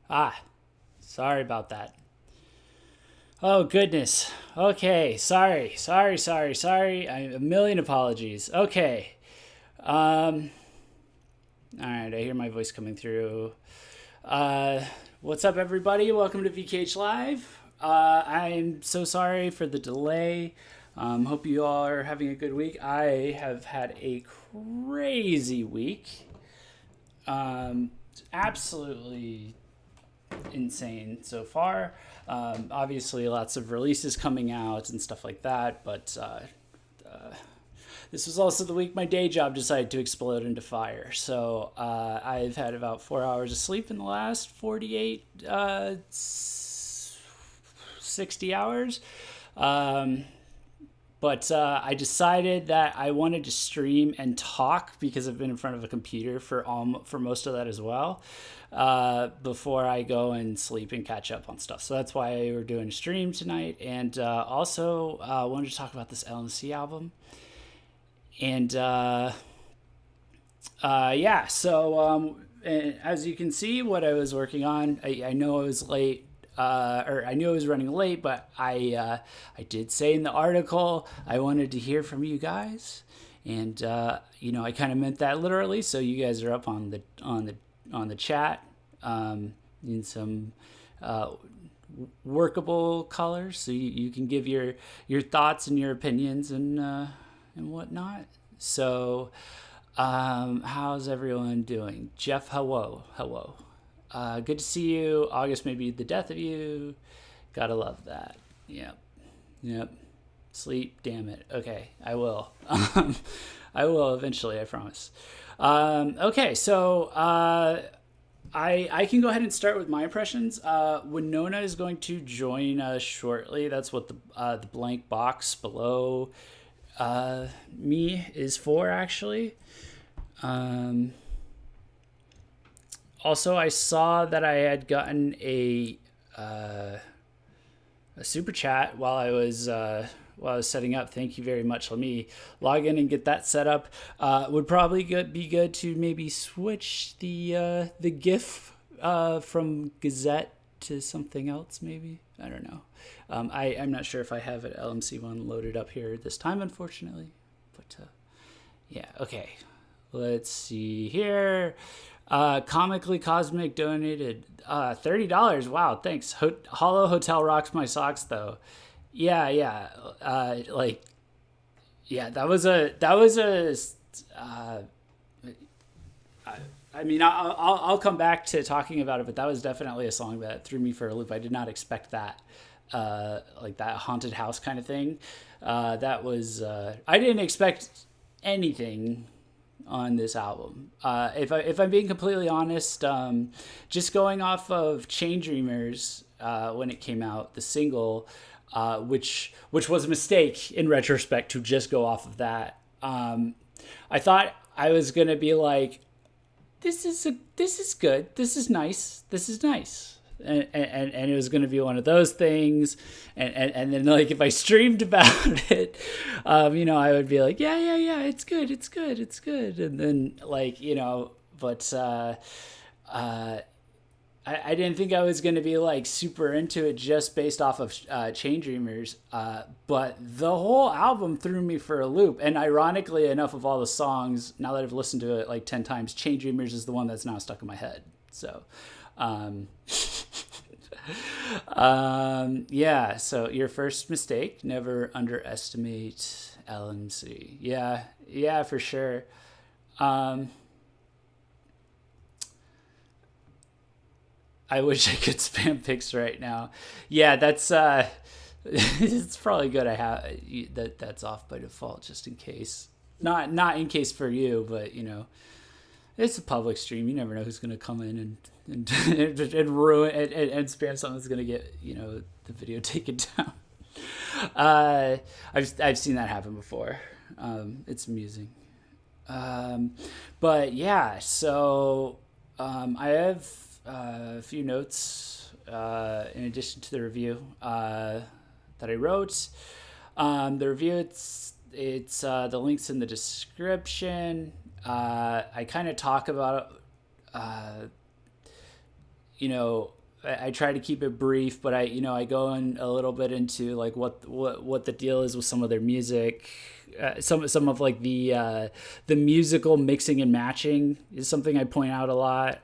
Ah, sorry about that. Oh, goodness. Okay, sorry. A million apologies. Okay. Um, all right, I hear my voice coming through. Uh, what's up, everybody? Welcome to VKH Live. I'm so sorry for the delay. Hope you all are having a good week. I have had a crazy week. Absolutely insane so far. Obviously, lots of releases coming out and stuff like that, but this was also the week my day job decided to explode into fire. So I've had about 4 hours of sleep in the last 48, 60 hours. Um, but I decided that I wanted to stream and talk because I've been in front of a computer for most of that as well. Before I go and sleep and catch up on stuff, so that's why we're doing a stream tonight. And also wanted to talk about this LM.C album. And yeah, so as you can see, what I was working on, I know I was late. Or I knew I was running late, but I did say in the article I wanted to hear from you guys, and I kind of meant that literally. So you guys are up on the chat in some uh, workable colors, so you can give your thoughts and your opinions and whatnot. So how's everyone doing? Jeff, hello. Good to see you. August may be the death of you. Gotta love that. Yep. Sleep, damn it. Okay, I will. I will eventually, I promise. Okay, so I can go ahead and start with my impressions. Winona is going to join us shortly. That's what the blank box below me is for, actually. Um, Also, I saw that I had gotten a super chat while I was setting up. Thank you very much. Let me log in and get that set up. Would probably be good to maybe switch the GIF from Gazette to something else. Maybe, I don't know. I'm not sure if I have an LM.C one loaded up here this time, unfortunately. But yeah, okay. Let's see here. Comically Cosmic donated $30. Wow, thanks. Hollow Hotel rocks my socks though. Yeah. Yeah, that was a. Uh, I mean, I'll come back to talking about it, but that was definitely a song that threw me for a loop. I did not expect that, like that haunted house kind of thing. That was I didn't expect anything on this album. If I'm being completely honest, just going off of Chain Dreamers when it came out, the single, which was a mistake in retrospect to just go off of that. I thought I was gonna be like, this is good, this is nice. And it was going to be one of those things, and then like if I streamed about it, I would be like, yeah, it's good, and then like but I didn't think I was going to be like super into it just based off of Chain Dreamers, but the whole album threw me for a loop. And ironically enough, of all the songs, now that I've listened to it like 10 times, Chain Dreamers is the one that's now stuck in my head. So, um, yeah, so your first mistake, never underestimate LM.C. Yeah, for sure. Um, I wish I could spam pics right now. Yeah, that's it's probably good I have that's off by default just in case. Not in case for you, but it's a public stream. You never know who's going to come in and ruin and spam something that's going to get the video taken down. I've seen that happen before. It's amusing. Um, but yeah, so I have a few notes in addition to the review that I wrote. The review, it's the links in the description. I kind of talk about I try to keep it brief, but I go in a little bit into like what the deal is with some of their music. Some of like the musical mixing and matching is something I point out a lot.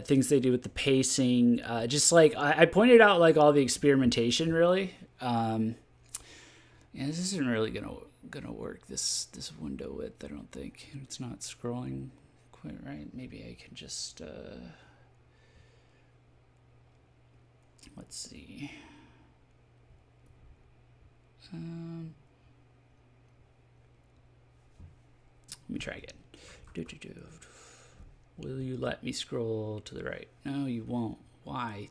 Things they do with the pacing, just like I pointed out like all the experimentation really. Yeah, this isn't really gonna work. This window width, I don't think it's not scrolling quite right. Maybe I can just let's see. Let me try again. Will you let me scroll to the right? No, you won't. Why?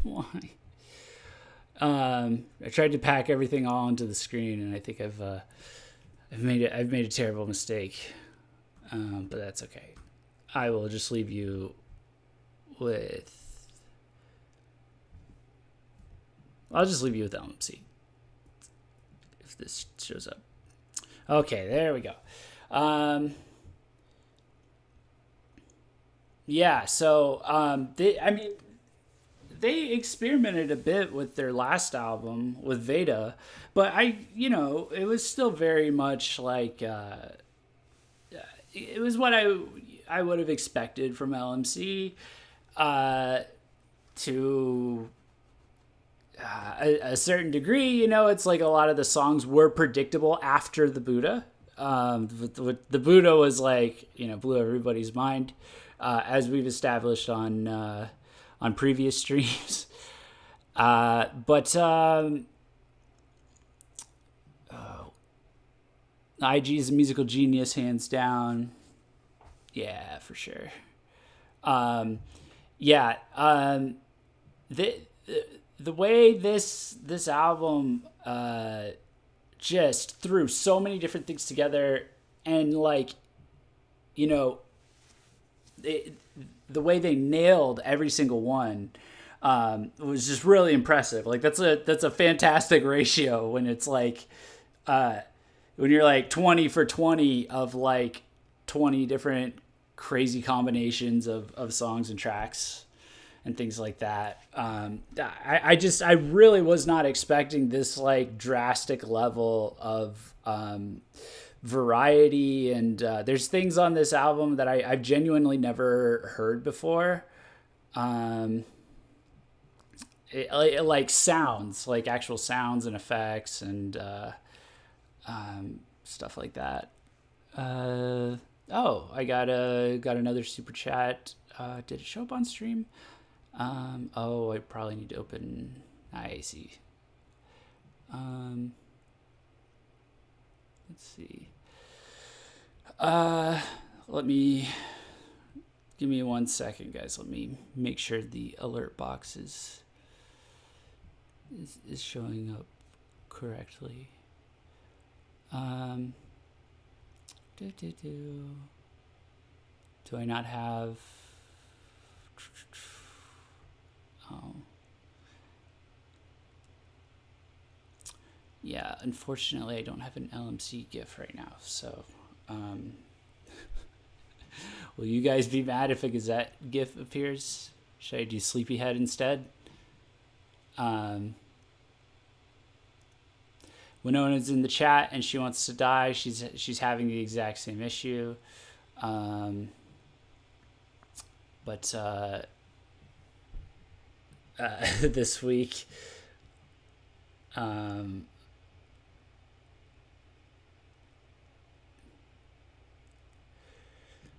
Why? I tried to pack everything all onto the screen, and I think I've made a terrible mistake. But that's okay. I will just leave you with. I'll just leave you with LM.C. If this shows up. Okay, there we go. Yeah, so they experimented a bit with their last album with Veda, but it was still very much like it was what I would have expected from LM.C. To a certain degree. It's like a lot of the songs were predictable after the Buddha. The Buddha was like, blew everybody's mind, as we've established on previous streams. IG is a musical genius, hands down. Yeah, for sure. The way this album just threw so many different things together, and the way they nailed every single one was just really impressive. Like that's a fantastic ratio when it's like when you're like 20 for 20 of like 20 different crazy combinations of songs and tracks and things like that. I really was not expecting this like drastic level of variety, and there's things on this album that I've genuinely never heard before. Like sounds, like actual sounds and effects and stuff like that. I got another super chat. Did it show up on stream? I probably need to open. I see. Let's see. Give me 1 second, guys. Let me make sure the alert box is showing up correctly. Do I not have? Oh. Yeah, unfortunately, I don't have an LM.C GIF right now, so will you guys be mad if a Gazette GIF appears? Should I do Sleepyhead instead? Winona's in the chat and she wants to die. She's having the exact same issue. This week,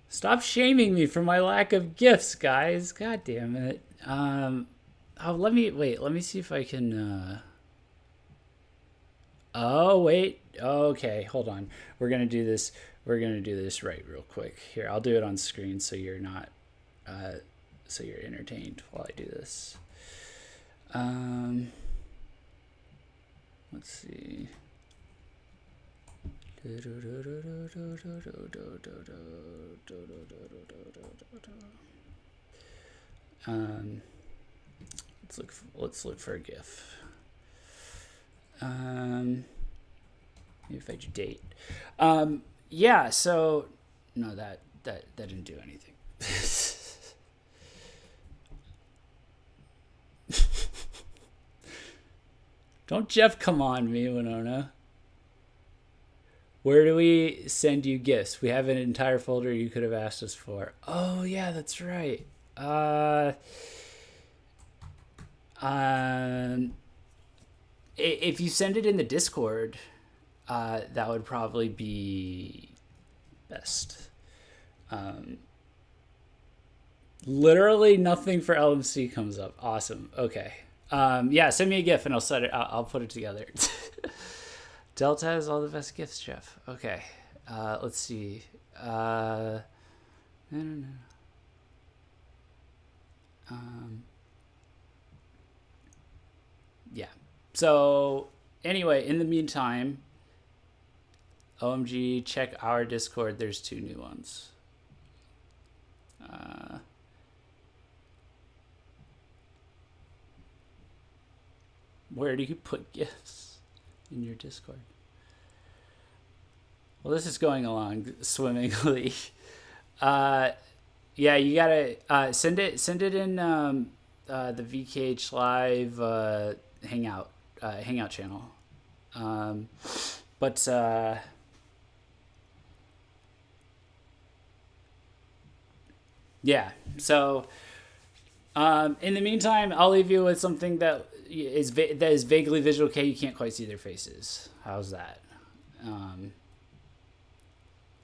stop shaming me for my lack of gifts, guys. God damn it. Let me see if I can, oh, wait. Okay, hold on. We're going to do this right real quick. Here, I'll do it on screen so you're not, so you're entertained while I do this. Let's see. Let's look for a GIF. Maybe if I do date. Yeah, so no, that didn't do anything. Don't Jeff come on me, Winona. Where do we send you gifts? We have an entire folder you could have asked us for. Oh yeah, that's right. Um, if you send it in the Discord, that would probably be best. Literally nothing for LM.C comes up. Awesome. Okay. Yeah, send me a GIF and I'll set it. I'll put it together. Delta has all the best gifts, Jeff. Okay. Let's see. No. Yeah. So anyway, in the meantime, OMG, check our Discord. There's 2 new ones. Where do you put gifts in your Discord? Well, this is going along swimmingly. Yeah, you gotta send it in the VKH live hangout channel. But yeah, so in the meantime, I'll leave you with something that is vaguely visual. Okay, you can't quite see their faces. How's that? I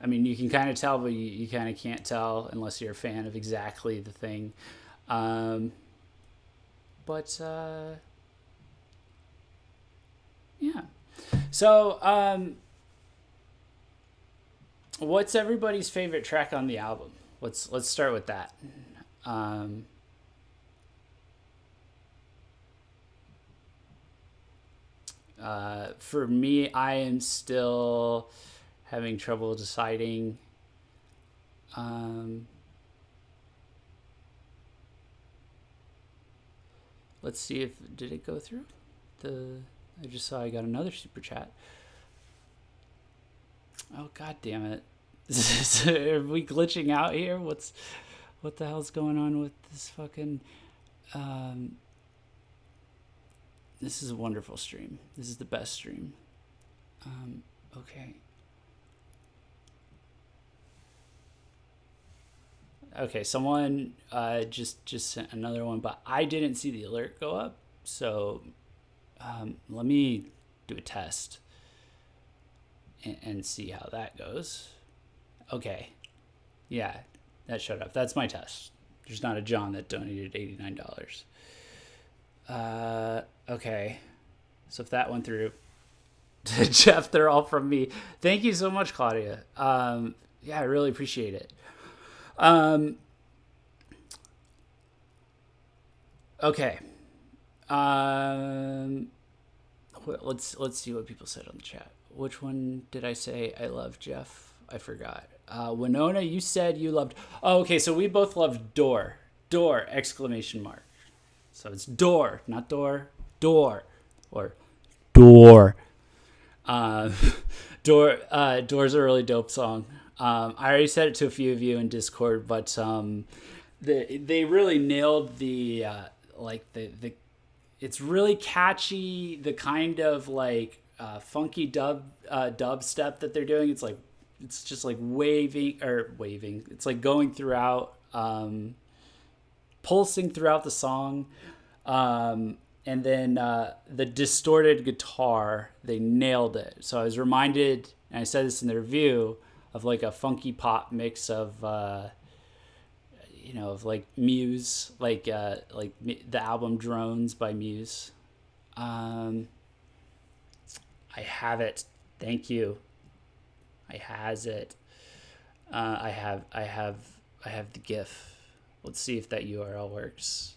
mean, you can kind of tell, but you kind of can't tell unless you're a fan of exactly the thing. But yeah. So, what's everybody's favorite track on the album? Let's start with that. For me, I am still having trouble deciding. Let's see if did it go through. I just saw I got another super chat. Oh god damn it! Are we glitching out here? What the hell's going on with this fucking? This is a wonderful stream. This is the best stream. Okay. Okay, someone just sent another one, but I didn't see the alert go up. So let me do a test and see how that goes. Okay. Yeah, that showed up. That's my test. There's not a John that donated $89. Okay. So if that went through, Jeff, they're all from me. Thank you so much, Claudia. Yeah, I really appreciate it. Okay. Let's see what people said on the chat. Which one did I say I love, Jeff? I forgot. Winona, you said you loved. Oh, okay. So we both loved Door. Door! Exclamation mark. So it's Door, not Door. Door, or Door. Door's a really dope song. I already said it to a few of you in Discord, but they really nailed the it's really catchy, the kind of funky dubstep that they're doing. It's just like waving. It's like going throughout, pulsing throughout the song. And then the distorted guitar, they nailed it. So I was reminded, and I said this in the review, of like a funky pop mix of of like Muse, like the album Drones by Muse. I have it. Thank you. I has it. I have the GIF. Let's see if that URL works.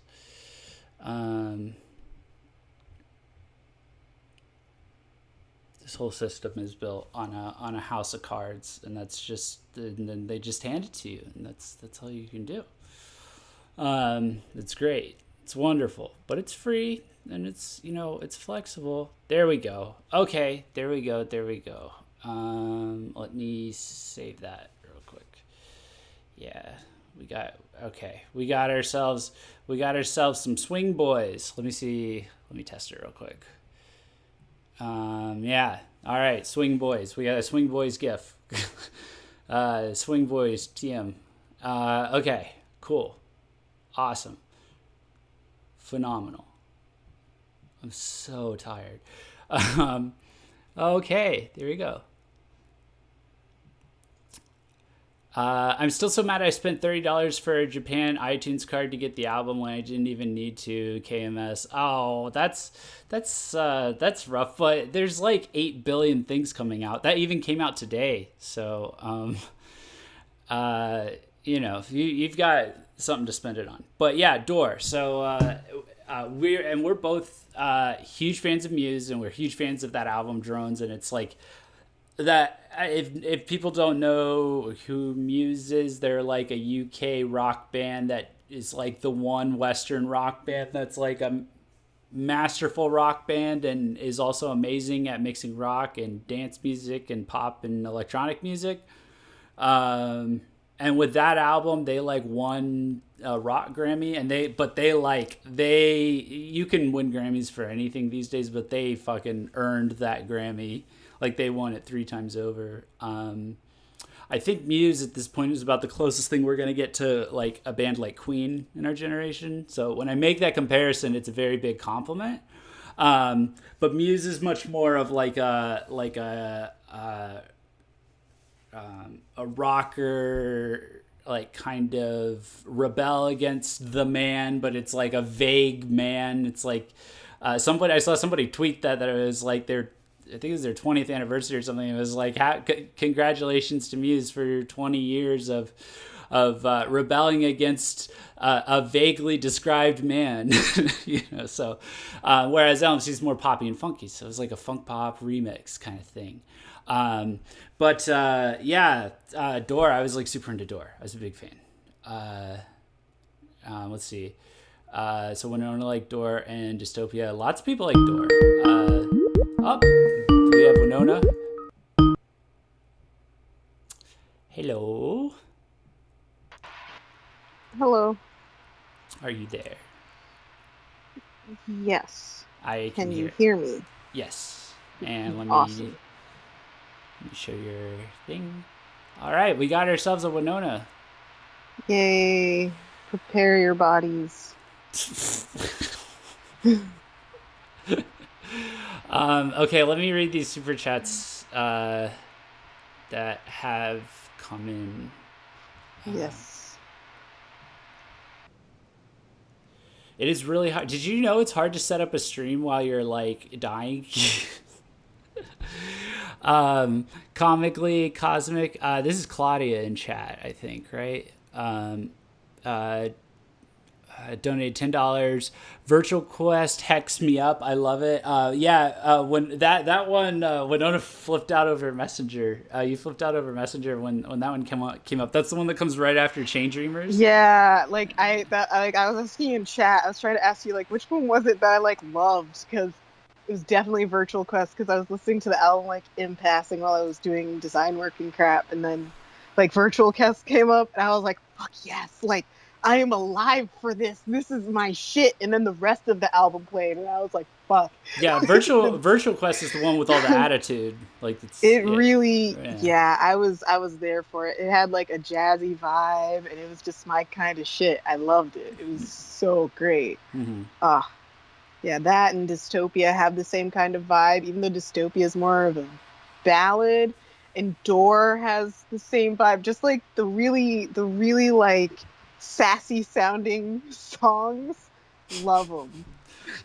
This whole system is built on a house of cards, and then they just hand it to you, and that's all you can do. It's great. It's wonderful, but it's free, and it's flexible. There we go. Okay, there we go. Let me save that real quick. Yeah, we got ourselves some swing boys. Let me see. Let me test it real quick. Yeah. All right, Swing Boys. We got a Swing Boys gif. Swing Boys TM. Okay, cool. Awesome. Phenomenal. I'm so tired. Okay, there we go. I'm still so mad I spent $30 for a Japan iTunes card to get the album when I didn't even need to. KMS. Oh, that's rough. But there's like 8 billion things coming out. That even came out today. So you've got something to spend it on. But yeah, Door. So we're both huge fans of Muse, and we're huge fans of that album Drones, and it's like that if people don't know who Muse is, they're like a UK rock band that is like the one Western rock band that's like a masterful rock band and is also amazing at mixing rock and dance music and pop and electronic music. And with that album, they like won a rock Grammy, and you can win Grammys for anything these days, but they fucking earned that Grammy. Like they won it 3 times over. I think Muse at this point is about the closest thing we're gonna get to like a band like Queen in our generation. So when I make that comparison, it's a very big compliment. But Muse is much more of like a rocker, like kind of rebel against the man, but it's like a vague man. It's like I saw somebody tweet that it was like I think it was their 20th anniversary or something. It was like, congratulations to Muse for your 20 years of rebelling against a vaguely described man. So whereas LM.C is more poppy and funky, so it was like a funk pop remix kind of thing. Door, I was like super into Door. I was a big fan. Let's see. So Winona like Door and Dystopia. Lots of people like Door. Do we have Winona? Hello. Hello. Are you there? Yes. I can you hear me? Yes. And let awesome. me show your thing. All right, we got ourselves a Winona. Yay. Prepare your bodies. Okay, let me read these super chats that have come in. Yes. It is really hard. Did you know it's hard to set up a stream while you're like dying? Comically Cosmic. This is Claudia in chat, I think, right? Donated $10. Virtual Quest hex me up. I love it. When that one Winona flipped out over Messenger. You flipped out over Messenger when that one came up. That's the one that comes right after Chain Dreamers. Yeah, I was asking in chat. I was trying to ask you like which one was it that I like loved, because it was definitely Virtual Quest, because I was listening to the album like in passing while I was doing design work and crap, and then like Virtual Quest came up and I was like, fuck yes, like I am alive for this. This is my shit. And then the rest of the album played, and I was like, "Fuck." Yeah, Virtual Quest is the one with all the attitude. Like I was there for it. It had like a jazzy vibe, and it was just my kind of shit. I loved it. It was so great. Mm-hmm. Yeah, that and Dystopia have the same kind of vibe, even though Dystopia is more of a ballad, and Door has the same vibe. Just like the really like sassy sounding songs, love them.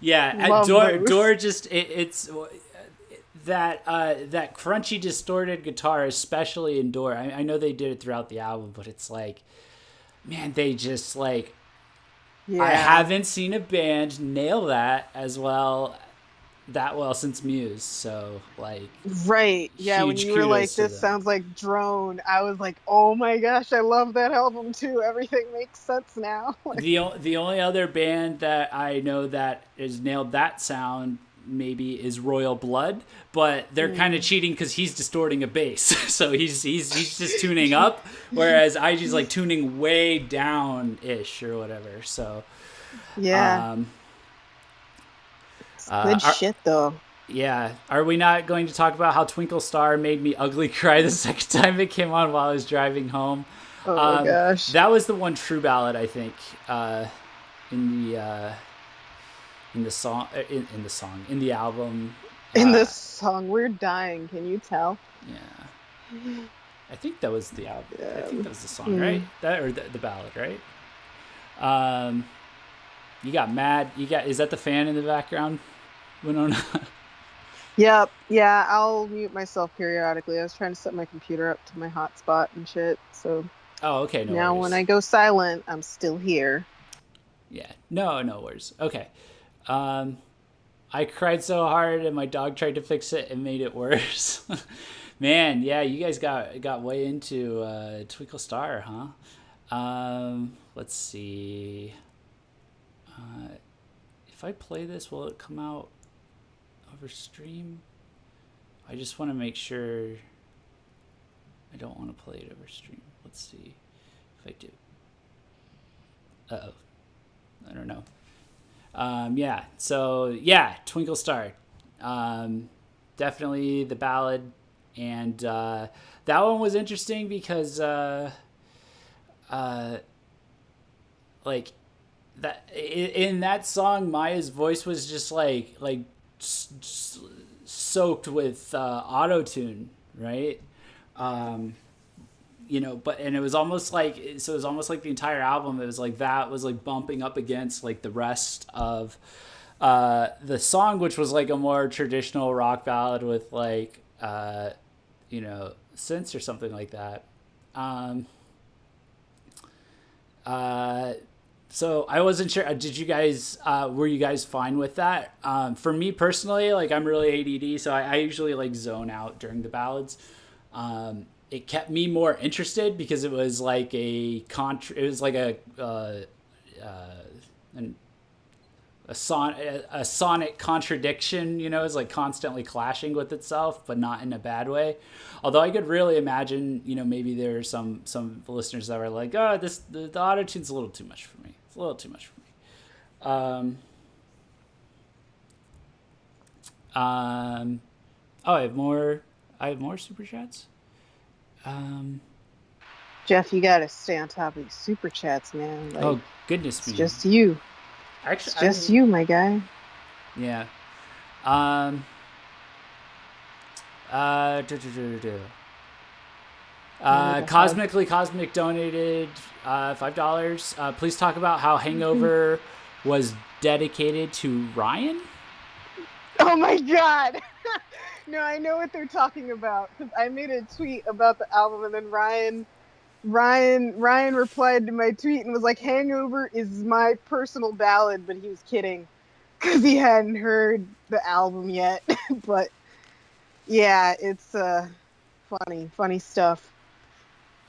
Yeah, Door just it's that crunchy distorted guitar, especially in Door. I know they did it throughout the album, but it's like, man, they just like, yeah. I haven't seen a band nail that well since Muse. So like, right, yeah, when you were like, this sounds like Drone, I was like, oh my gosh, I love that album too. Everything makes sense now. The only other band that I know that has nailed that sound maybe is Royal Blood, but they're kind of cheating because he's distorting a bass, so he's just tuning up, whereas IG's like tuning way down ish or whatever. So yeah. Good shit though. Yeah. Are we not going to talk about how Twinkle Star made me ugly cry the second time it came on while I was driving home? Oh my gosh. That was the one true ballad, I think, in the song, in the album. In this song, we're dying. Can you tell? Yeah. I think that was the album. I Yeah. think that was the song, right? That or the ballad, right? Um, you got mad. Is that the fan in the background, Winona? Yep. Yeah, I'll mute myself periodically. I was trying to set my computer up to my hotspot and shit. So Oh, okay, no now worries. when I go silent, I'm still here. Yeah, no worries. Okay. I cried so hard, and my dog tried to fix it and made it worse. Man, yeah, you guys got way into Twinkle Star, huh? Let's see. If I play this, will it come out over stream? I just want to make sure. I don't want to play it over stream. Let's see if I do. Uh-oh. I don't know. Yeah, so yeah, Twinkle Star. Definitely the ballad. And that one was interesting because like that in that song, Maya's voice was just like soaked with auto tune, right? But and it was almost like the entire album. It was like that was like bumping up against like the rest of the song, which was like a more traditional rock ballad with like synths or something like that. So I wasn't sure. Did you guys were you guys fine with that? For me personally, like I'm really ADD, so I usually like zone out during the ballads. It kept me more interested because it was like it was like a sonic contradiction, it's like constantly clashing with itself, but not in a bad way. Although I could really imagine, maybe there are some listeners that were like, oh, the auto-tune's a little too much for me. It's a little too much for me. Oh, I have more super chats. Jeff, you gotta stay on top of these super chats, man. Like, oh goodness it's me! just you. Actually, it's just you, my guy. Yeah. Cosmic donated $5. Please talk about how Hangover was dedicated to Ryan. Oh my god! No, I know what they're talking about because I made a tweet about the album, and then Ryan replied to my tweet and was like, "Hangover is my personal ballad," but he was kidding because he hadn't heard the album yet. But yeah, it's funny stuff.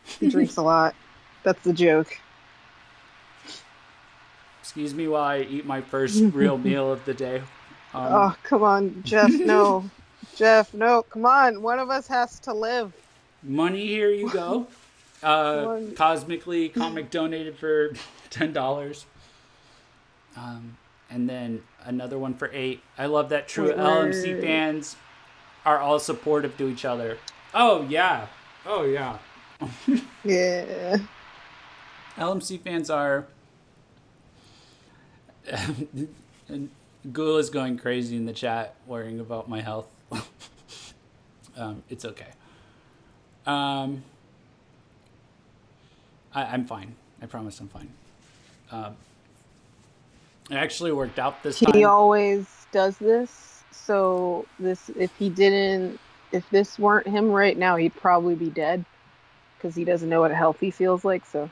He drinks a lot. That's the joke. Excuse me while I eat my first real meal of the day. Oh, come on, Jeff, no. Jeff, no, come on. One of us has to live. Money, here you go. Cosmically Comic donated for $10. And then another one for $8. I love that true LM.C fans are all supportive to each other. Oh, yeah. Yeah. LM.C fans are... Ghoul is going crazy in the chat, worrying about my health. It's okay. I'm fine. I promise I'm fine. It actually worked out this time. He always does this. So if this weren't him right now, he'd probably be dead because he doesn't know what healthy feels like. So.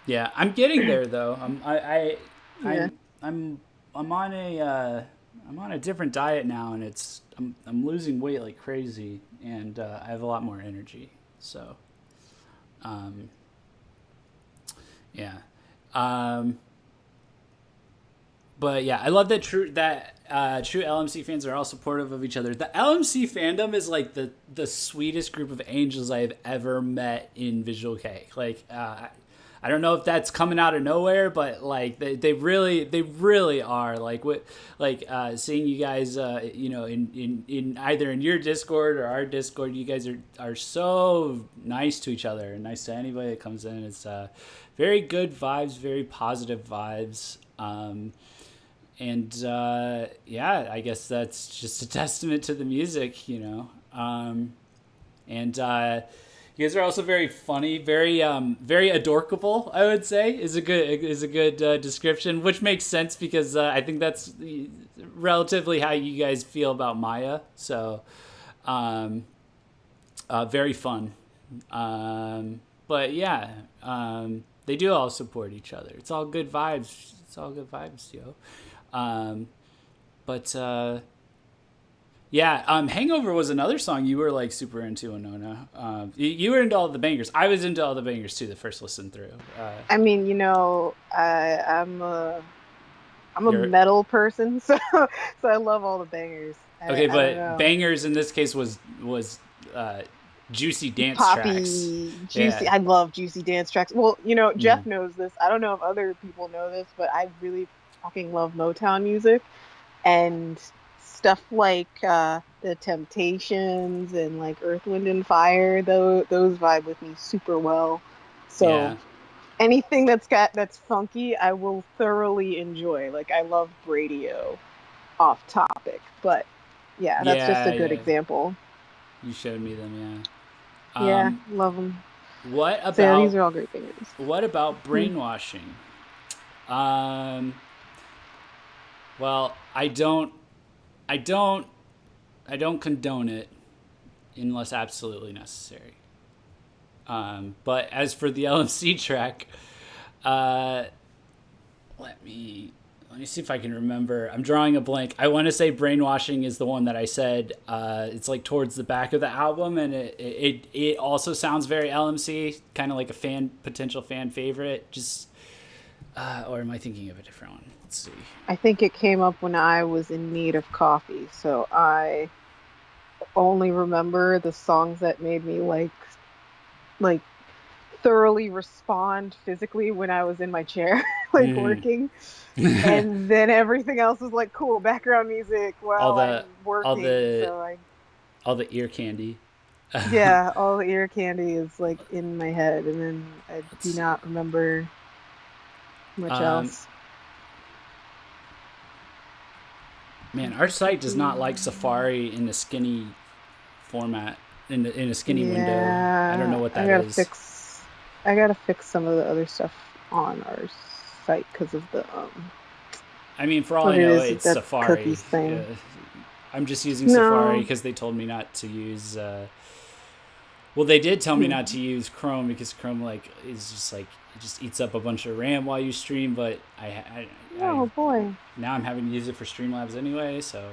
Yeah, I'm getting there though. I'm on a different diet now, and I'm losing weight like crazy, and I have a lot more energy. So, yeah. But yeah, I love that true LM.C fans are all supportive of each other. The LM.C fandom is like the sweetest group of angels I have ever met in Visual K. Like, I don't know if that's coming out of nowhere, but like they really are like what like seeing you guys in either in your Discord or our Discord. You guys are so nice to each other and nice to anybody that comes in. It's very good vibes, very positive vibes. And yeah, I guess that's just a testament to the music, and you guys are also very funny, very adorkable. I would say is a good description, which makes sense because I think that's relatively how you guys feel about Maya. So, very fun. But yeah, they do all support each other. It's all good vibes. It's all good vibes, yo. But yeah, Hangover was another song you were like super into, Winona. You were into all the bangers. I was into all the bangers too. The first listen through. I mean, I'm a You're metal person, so I love all the bangers. okay, I don't but know. bangers in this case was juicy dance tracks. Poppy, juicy. Yeah, I love juicy dance tracks. Well, mm. Jeff knows this. I don't know if other people know this, but I really fucking love Motown music and stuff like the Temptations and like Earth, Wind and Fire. Those vibe with me super well. So Yeah, anything that's funky, I will thoroughly enjoy. Like I love radio off topic, but yeah, that's just yeah, a good yeah. example. You showed me them. Yeah. Yeah, love them. What So yeah, these about are all great bangers. Hmm. brainwashing? Um, well, I don't, I don't condone it unless absolutely necessary. But as for the LMC track, uh, let me let me see if I can remember. I'm drawing a blank. I want to say brainwashing is the one that I said. It's like towards the back of the album, and it also sounds very LMC, kind of like a potential fan favorite. Just or am I thinking of a different one? Let's see. I think it came up when I was in need of coffee, so I only remember the songs that made me like thoroughly respond physically when I was in my chair, like Mm. working. And then everything else was like cool background music all while I'm the all working. the So I, all the ear candy. yeah, all the ear candy is like in my head, and then I Let's do see. not remember much Um, else. Man, our site does not like Safari in the skinny format in a skinny window. I don't know Yeah, what that is. I gotta fix some of the other stuff on our site because of the I mean, for all I what it know, is it's that Safari. cookies thing. I'm just using Safari No. because they told me not to use. Well, they did tell me Hmm. not to use Chrome because Chrome like is just like it just eats up a bunch of RAM while you stream. But I Oh boy. now I'm having to use it for Streamlabs anyway, so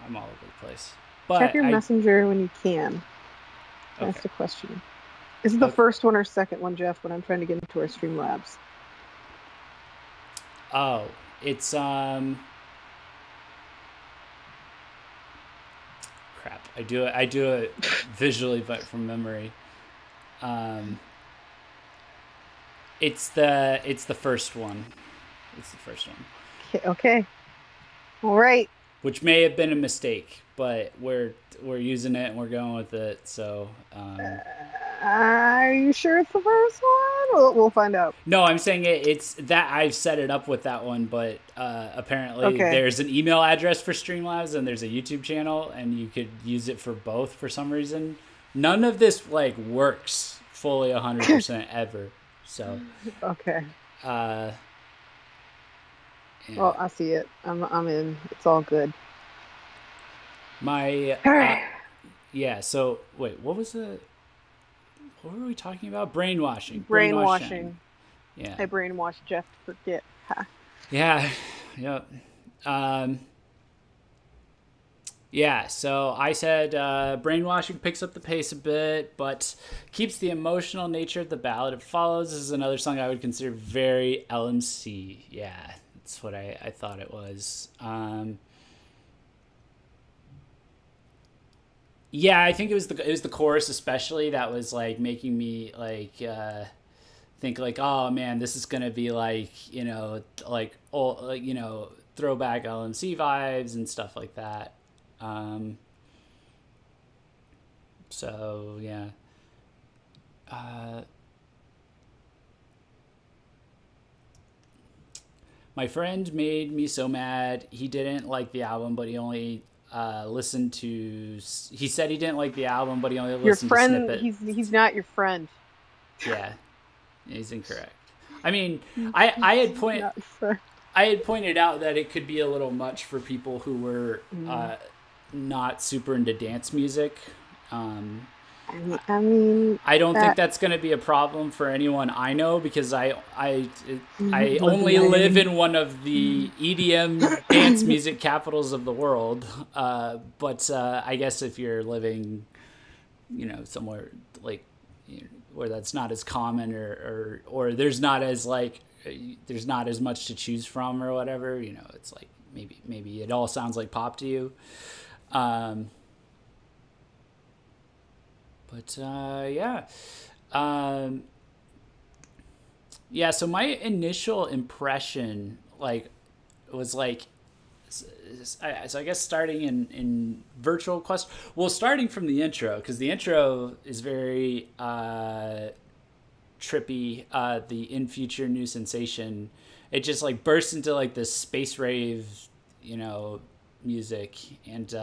I'm all over the place. Check But your I messenger when you can. okay. That's the question. Is it the Okay. first one or second one, Jeff, when I'm trying to get into our Streamlabs? Oh, it's crap. I do it visually, but from memory. Um, it's the first one. It's the first one, Okay. Okay. All right. which may have been a mistake, but we're using it and we're going with it. So Are you sure it's the first one? We'll find out. no, I'm saying it's that I've set it up with that one, but apparently Okay. there's an email address for Streamlabs and there's a YouTube channel, and you could use it for both for some reason. None of this like works fully 100% ever. So Okay. uh, yeah, Well, I see it. I'm in. It's all good. my All right. yeah. So wait, what were we talking about? Brainwashing. Brainwashing. Yeah, I brainwashed Jeff to forget. Ha. yeah, yep. Um, Yeah, so I said brainwashing picks up the pace a bit, but keeps the emotional nature of the ballad it follows. This is another song I would consider very LMC. Yeah, that's what I thought it was. Yeah, I think it was the chorus especially that was like making me like think like, oh man, this is gonna be like, like old, like, throwback LM.C vibes and stuff like that. Um, so yeah. Uh, my friend made me so mad. He didn't like the album, but he only listened to. He said he didn't like the album, but he only Your listened to friend, snippet. he's not your friend. Yeah, he's incorrect. I mean, He's I had not your friend. I had pointed out that it could be a little much for people who were Mm. not super into dance music. Um, I mean I don't think that that's going to be a problem for anyone I know because I live in only live Miami. in one of the EDM dance music capitals of the world. But I guess if you're living, somewhere like where that's not as common or there's not as like there's not as much to choose from or whatever, it's like maybe it all sounds like pop to you. Um, but yeah. Um, yeah, so my initial impression like was like so I guess starting in virtual quest, well, starting from the intro, because the intro is very trippy. The in future new sensation, it just like bursts into like this space rave, music. And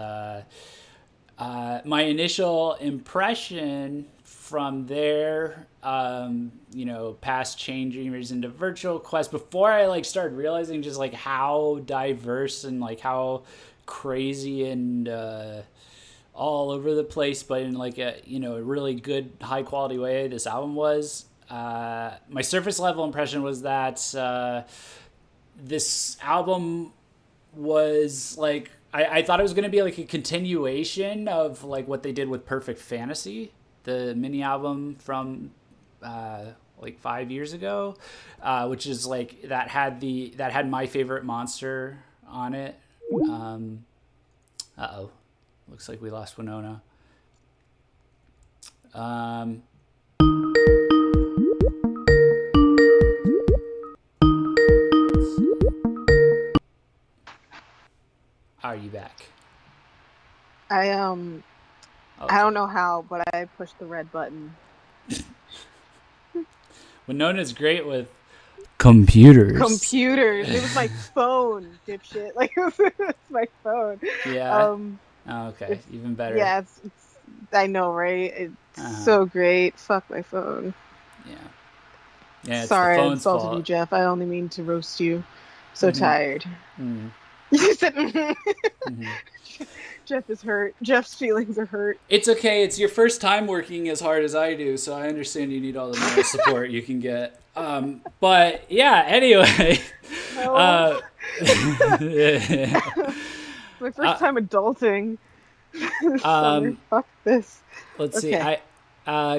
my initial impression from there, past changing into virtual quest, before I like started realizing just like how diverse and like how crazy and all over the place, but in like a really good high quality way this album was. My surface level impression was that this album was like I thought it was going to be like a continuation of like what they did with Perfect Fantasy, the mini album from like 5 years ago, which is like that had my favorite monster on it. Uh oh, looks like we lost Winona. Um, are you back? I I Okay. don't know how, but I pushed the red button. Winona's great with computers. Computers. It was my phone, dipshit. Like it was my phone. Yeah. Um, Oh, okay. it's Even better. yeah, it's I know, right? It's Uh-huh. so great. Fuck my phone. Yeah. Yeah, it's the Sorry, I phone's insulted you, fault. Jeff. I only mean to roast you. So Mm-hmm. tired. Mm-hmm. You said Mm-hmm. Jeff is hurt. Jeff's feelings are hurt. It's okay. It's your first time working as hard as I do, so I understand you need all the moral support you can get. But yeah. Anyway, No. uh, My first uh, time adulting this summer. um, Fuck this. let's see. Okay.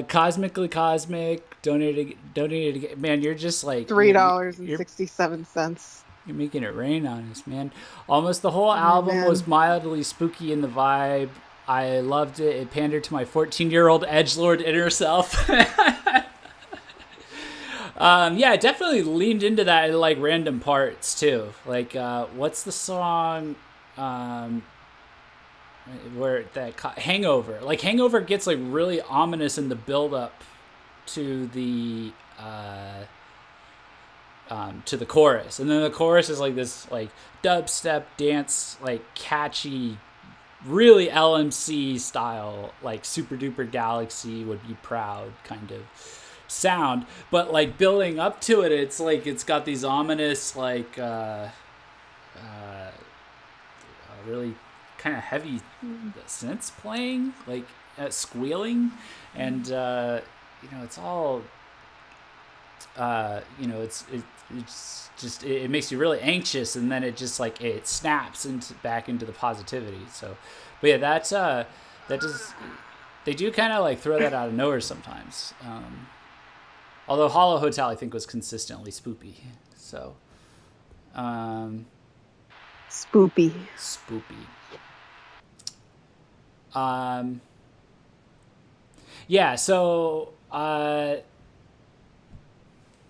Cosmically cosmic donated. Man, you're just like Three dollars and you're 67 cents. You're making it rain on us, man. Almost the whole Oh album was man. mildly spooky in the vibe. I loved it. It pandered to my 14-year-old edgelord inner self. Yeah, it definitely leaned into that in like random parts too. Like, what's the song where that Hangover? Like, Hangover gets like really ominous in the build up to the to the chorus, and then the chorus is like this like dubstep dance, like catchy, really LM.C style, like Super Duper Galaxy would be proud kind of sound. But like building up to it, it's like it's got these ominous like really kind of heavy synths playing, like squealing, and it's all it's just it makes you really anxious, and then it just like it snaps into back into the positivity. So, but yeah, that does they do kind of like throw that out of nowhere sometimes. Although Hollow Hotel I think was consistently spoopy. So, um, Spoopy. spoopy. Um, yeah. So.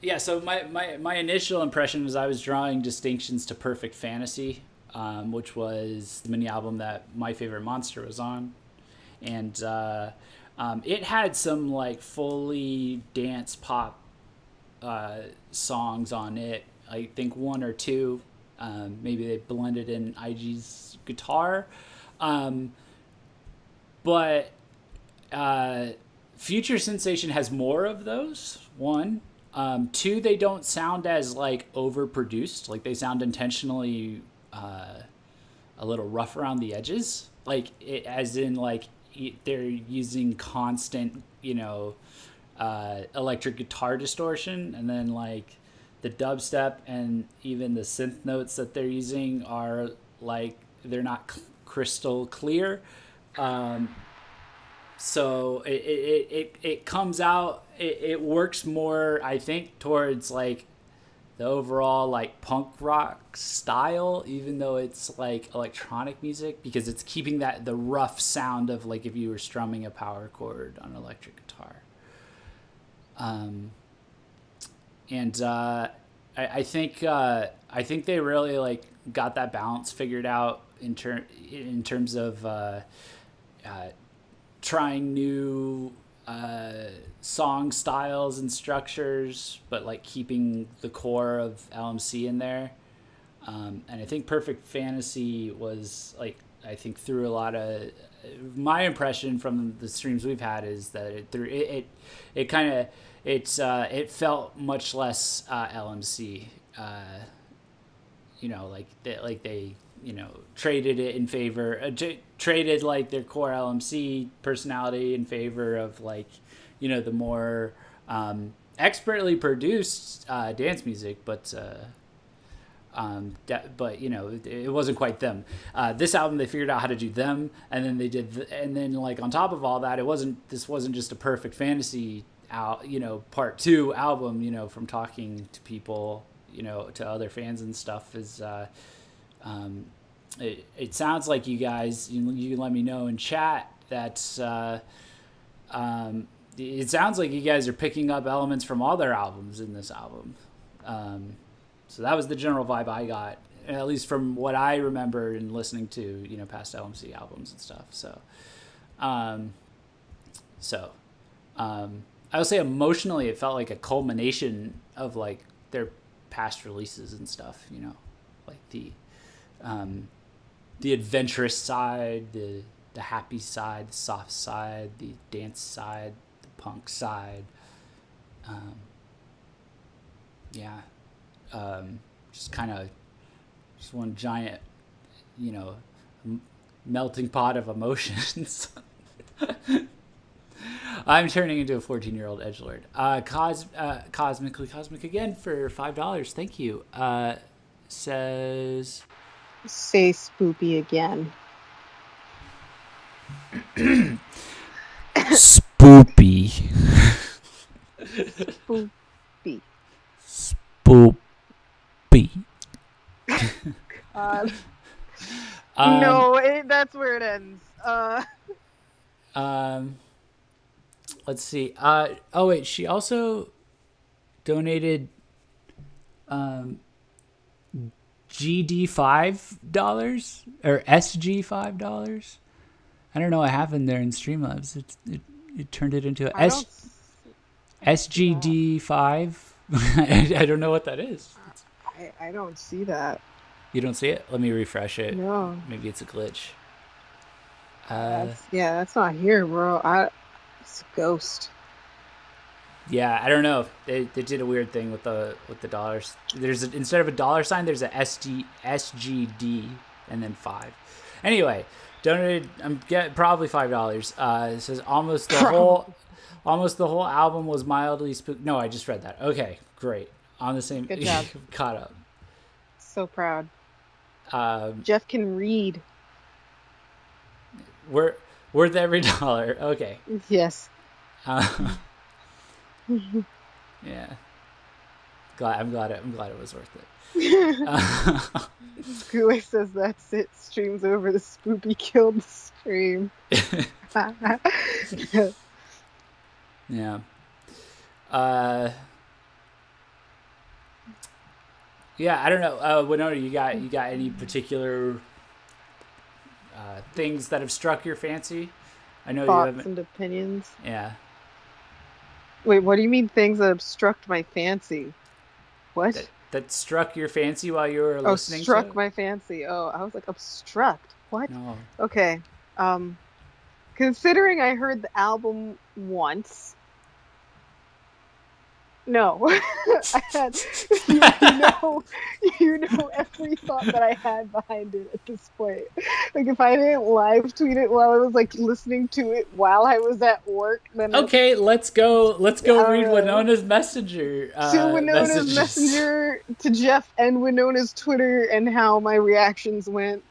Yeah, so my initial impression was I was drawing distinctions to Perfect Fantasy, which was the mini album that My Favorite Monster was on. And it had some like fully dance pop songs on it. I think one or two. Maybe they blended in IG's guitar. But Future Sensation has more of those. One. Two, they don't sound as like overproduced. Like they sound intentionally a little rough around the edges. Like it, as in like they're using constant, electric guitar distortion, and then like the dubstep and even the synth notes that they're using are like they're not crystal clear. So it comes out, it works more, I think, towards like the overall like punk rock style, even though it's like electronic music, because it's keeping that the rough sound of like if you were strumming a power chord on an electric guitar. And I think they really like got that balance figured out in terms of trying new song styles and structures, but like keeping the core of LMC in there. And I think Perfect Fantasy was like, I think through a lot of my impression from the streams we've had is that it felt much less LMC. They traded it in favor, traded like their core LMC personality in favor of like, the more expertly produced dance music, but it wasn't quite them. This album, they figured out how to do them, and then they did, and then like on top of all that, this wasn't just a Perfect Fantasy part 2 album. From talking to people, to other fans and stuff, is it sounds like you guys, you can let me know in chat that it sounds like you guys are picking up elements from all their albums in this album. So that was the general vibe I got, at least from what I remember and listening to, past LMC albums and stuff. So, I would say emotionally, it felt like a culmination of like their past releases and stuff, like the adventurous side, the happy side, the soft side, the dance side, the punk side. Just one giant, melting pot of emotions. I'm turning into a 14-year-old edgelord. Cosmic again for $5. Thank you. Says, say spoopy again. Spoopy. Spoopy. Spoopy. No, that's where it ends. Let's see. Oh wait, she also donated GD $5 or SG $5. I don't know what happened there in Streamlabs. It turned it into SGD 5. I don't know what that is. I don't see that. You don't see it? Let me refresh it. No. Maybe it's a glitch. That's not here, bro. It's a ghost. Yeah, I don't know. They did a weird thing with the dollars. Instead of a $sign, there's a SGD and then 5. Anyway, donated. I'm probably $5. It says almost the whole album was mildly spooky. No, I just read that. Okay, great. On the same. Good job. Caught up. So proud. Jeff can read. Worth every dollar. Okay. Yes. Yeah. I'm glad it was worth it. Goulet says that's it. Streams over. The spoopy killed the stream. Yeah. Yeah, I don't know. Winona, you got any particular things that have struck your fancy? I know you Thoughts haven't. and opinions. Yeah, Wait, what do you mean things that obstruct my fancy? that What? that struck your fancy while you were Oh, listening to struck it. my fancy. Oh, I was like, obstruct. What? No. Okay. Um, Considering I heard the album once, no. I had you know you know every thought that I had behind it at this point. Like if I didn't live tweet it while I was like listening to it while I was at work, then it's Okay, let's go. Let's I go don't read know. Winona's messenger To Winona's messages. messenger, to Jeff and Winona's Twitter, and how my reactions went.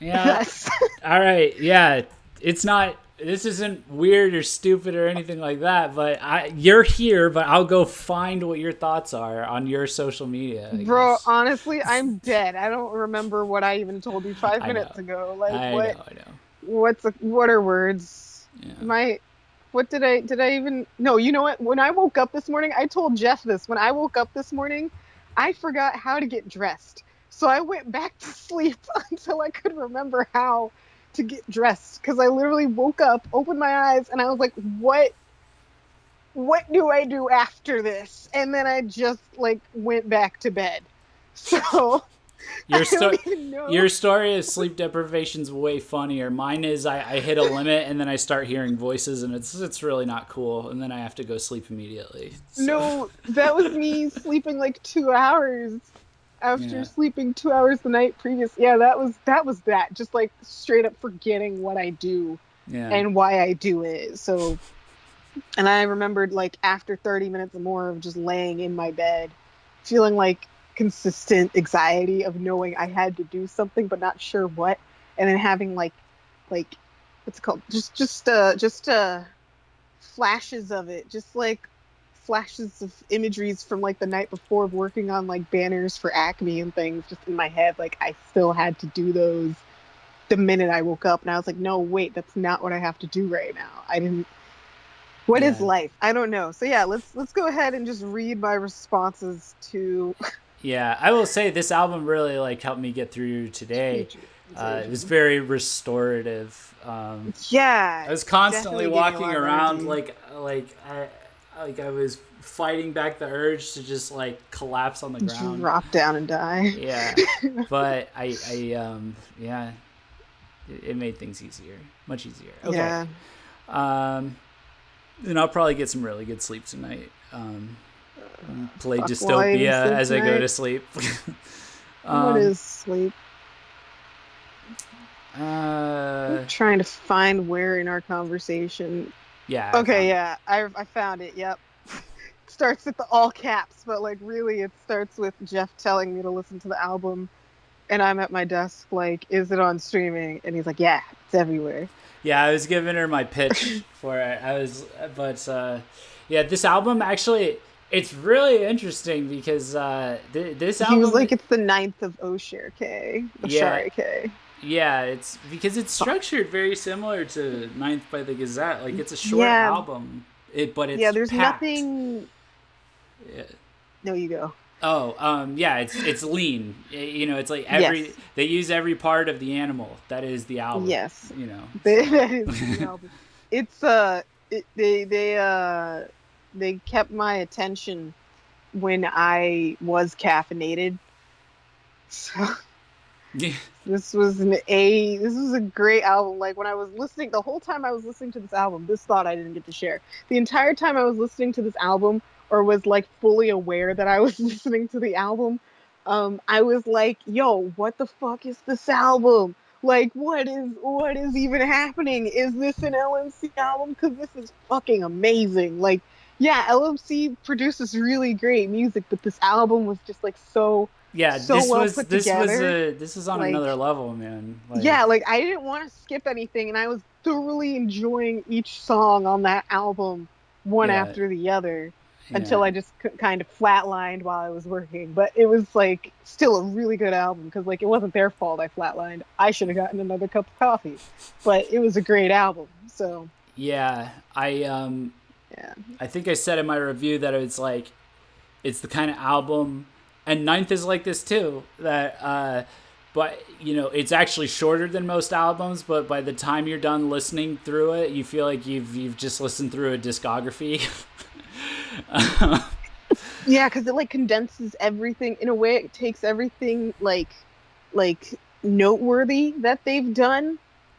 Yeah. That's All right. Yeah. It's not. This isn't weird or stupid or anything like that. But you're here. But I'll go find what your thoughts are on your social media. I bro, guess. honestly, I'm dead. I don't remember what I even told you five I know. minutes ago. Like I what know. I know. what are words? Yeah. My what did I even no, you know what? When I woke up this morning, I told Jeff this. When I woke up this morning, I forgot how to get dressed. So I went back to sleep until I could remember how to get dressed because I literally woke up, opened my eyes, and I was like, what do I do after this? And then I just like went back to bed. So Your I sto- don't even know. Your story of sleep deprivation is way funnier. Mine is I hit a limit and then I start hearing voices and it's really not cool and then I have to go sleep immediately. So No, that was me sleeping like 2 hours after yeah, sleeping 2 hours the night previous. Yeah, that was that. Just like straight up forgetting what I do yeah, and why I do it. So, and I remembered like after 30 minutes or more of just laying in my bed, feeling like consistent anxiety of knowing I had to do something but not sure what, and then having like what's it called? Just flashes of it, just like flashes of imageries from like the night before of working on like banners for Acme and things just in my head. Like I still had to do those the minute I woke up, and I was like, no, wait, that's not what I have to do right now. I didn't. What is yeah, life? I don't know. So yeah, let's go ahead and just read my responses to yeah. I will say this album really like helped me get through today. Future It was Sensation. very restorative. Yeah, I was constantly definitely gave me a walking lot of around energy. like I was fighting back the urge to just like collapse on the ground. Drop down and die. Yeah, but yeah, it made things easier, much easier. Okay, Yeah. um, and I'll probably get some really good sleep tonight. Play Fuck while I even Dystopia sleep as I go tonight. to sleep. What um, is sleep? I'm uh, trying to find where in our conversation. yeah, I Okay, found it. yeah, I found it. Yep. Starts with the all caps, but like really it starts with Jeff telling me to listen to the album, and I'm at my desk like, is it on streaming? And he's like, yeah, it's everywhere. Yeah, I was giving her my pitch for it. Yeah, this album actually, it's really interesting because this He was album, like, it's the ninth of Oshare K. yeah, Oshare K. yeah, it's because it's structured very similar to Ninth by the Gazette. Like it's a short Yeah, album, but yeah, it's there's packed. nothing. Yeah. No, you go. Oh, yeah, it's lean. You know, it's like Yes. they use every part of the animal. That is the album. Yes. You know, so That is the album. It's they kept my attention when I was caffeinated. So yeah, this was a great album. Like when I was listening, the whole time I was listening to this album, this thought I didn't get to share. The entire time I was listening to this album, or was like fully aware that I was listening to the album, I was like, yo, what the fuck is this album? Like what is even happening? Is this an LMC album? Because this is fucking amazing. Like, yeah, LMC produces really great music, but this album was just like yeah. so well put together. This was on Like, another level, man. Like yeah, like I didn't want to skip anything, and I was thoroughly enjoying each song on that album, one yeah, after the other, yeah. until I just kind of flatlined while I was working. But it was like still a really good album because like it wasn't their fault I flatlined. I should have gotten another cup of coffee, but it was a great album. So Yeah, yeah, I think I said in my review that it's like it's the kind of album and Ninth is like this too. But it's actually shorter than most albums. But by the time you're done listening through it, you feel like you've just listened through a discography. Yeah, because it like condenses everything in a way. It takes everything like noteworthy that they've done,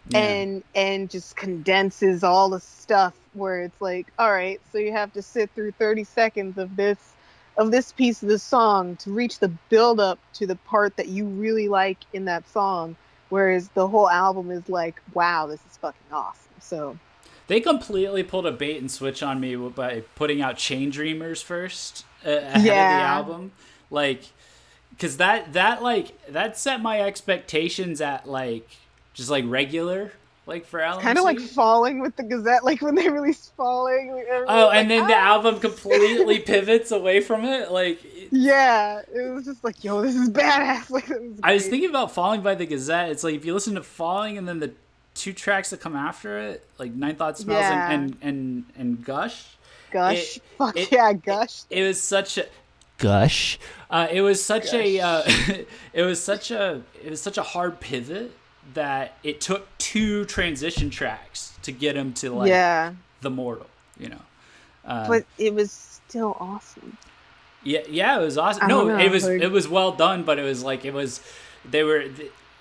Yeah. and just condenses all the stuff where it's like, all right, so you have to sit through 30 seconds of this piece of the song to reach the build up to the part that you really like in that song, whereas the whole album is like, wow, this is fucking awesome. So They completely pulled a bait and switch on me by putting out Chain Dreamers first ahead of the yeah, album, like, because that set my expectations at like just like regular, like for it's kind of like LMC. Falling with the Gazette, like when they released Falling, Oh, everyone's and like, then the ah. album completely pivots away from it. Like, Yeah, it was just like, yo, this is badass. Like, it was I was great. thinking about Falling by the Gazette. It's like if you listen to Falling and then the two tracks that come after it, like Ninth Thought Smells and Yeah, Gush. Gush. It Fuck it yeah, Gush. it was such a gush. It was such a Gush. it was such a hard pivot that it took two transition tracks to get him to like Yeah, the mortal. You know. but it was still awesome. Yeah, it was awesome. I don't No, know. it Like, was well done, but it was like they were.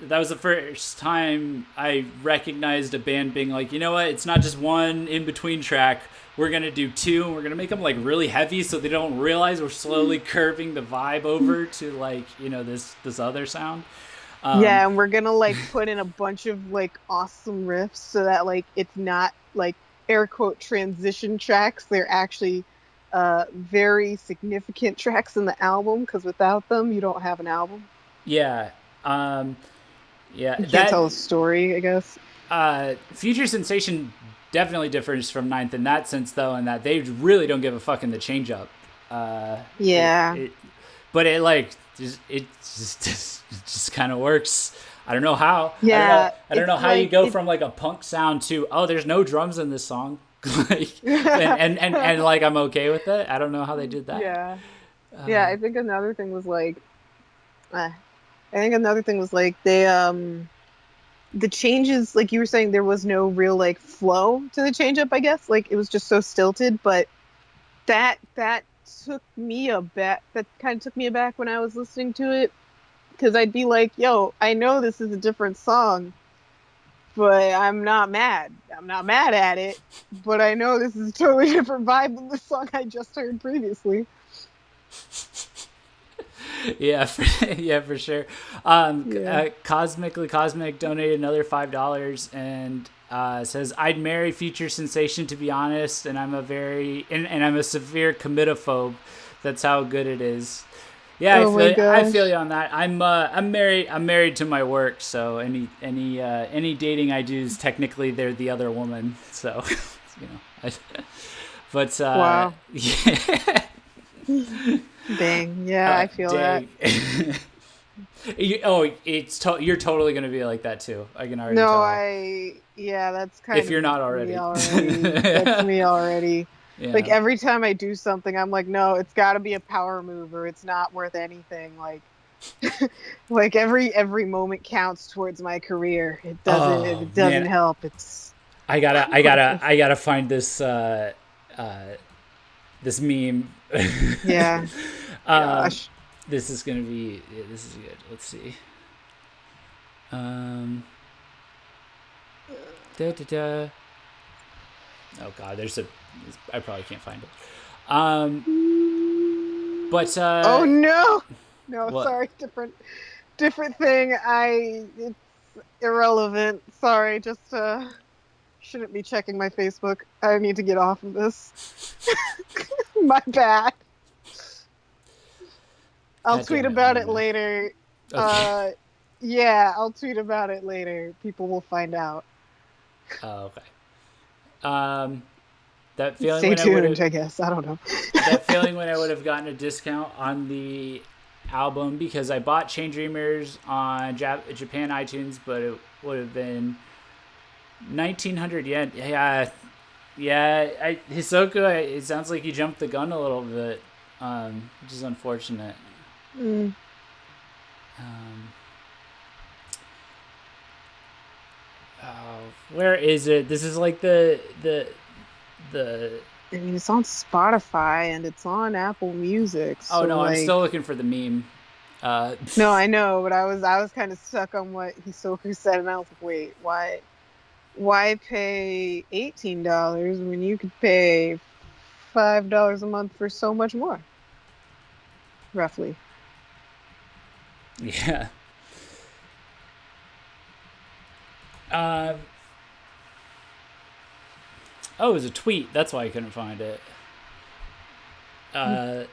That was the first time I recognized a band being like, you know what? It's not just one in between track. We're gonna do two, and we're gonna make them like really heavy, so they don't realize we're slowly curving the vibe over to like this other sound. Um, yeah, and we're gonna like put in a bunch of like awesome riffs so that like it's not like air quote transition tracks. They're actually very significant tracks in the album because without them, you don't have an album. yeah, um, yeah. You can't That tell a story, I guess. Future Sensation definitely differs from Ninth in that sense, though, in that they really don't give a fuck in the change up. Uh, it, Yeah. it, but it like it just kind of works. I don't know how. I don't know. Yeah, I don't it's know how you like go it. from like a punk sound to there's no drums in this song, like, and like I'm okay with it. I don't know how they did that. Yeah, yeah. I think another thing was like, they the changes, like you were saying, there was no real like flow to the change up. I guess like it was just so stilted, but that took me aback. That kind of took me aback when I was listening to it because I'd be like, yo, I know this is a different song, but I'm not mad. I'm not mad at it, but I know this is a totally different vibe than the song I just heard previously. Yeah, yeah, for sure. Yeah. Cosmically Cosmic donated another $5 and says, "I'd marry Future Sensation to be honest, and and I'm a severe committophobe. That's how good it is." Yeah, Oh my I feel gosh. you on that. I'm married to my work, so any dating I do is technically they're the other woman. So, you know, but Wow. yeah. Dang. Yeah, I feel that. Dang. You're totally gonna be like that too. I can already No, tell. yeah, that's If kind of you're not me already. already. That's me already. Like Yeah. every time I do something, I'm like, no, it's got to be a power move or it's not worth anything. Like, like every moment counts towards my career. It doesn't. If Oh it doesn't man, help, it's pointless. I gotta find this this meme. Yeah. um, Gosh. this is gonna be. Yeah, this is good. Let's see. Um. Da, da, da. Oh god, I probably can't find it. But Oh no. No, what? sorry. Different thing. It's irrelevant. Sorry. Just shouldn't be checking my Facebook. I need to get off of this. My bad. I'll God tweet damn it, about it Amanda. later. Okay. Yeah, I'll tweet about it later. People will find out. Oh, okay. Um, that feeling Stay when I would tuned, have I guess. I don't know. that feeling when I would have gotten a discount on the album because I bought Chain Dreamers on Japan iTunes, but it would have been 1,900 yen. Yeah, yeah. Hisoka, it sounds like you jumped the gun a little bit, which is unfortunate. Mm. Um, oh, where is it? This is like the. I mean, it's on Spotify and it's on Apple Music, Oh so no, I'm like, still looking for the meme. Uh, no, I know, but I was kind of stuck on what Hisoka said, and I was like, wait, why pay $18 when you could pay $5 a month for so much more, roughly? yeah. Uh, oh, it was a tweet. That's why I couldn't find it. Uh,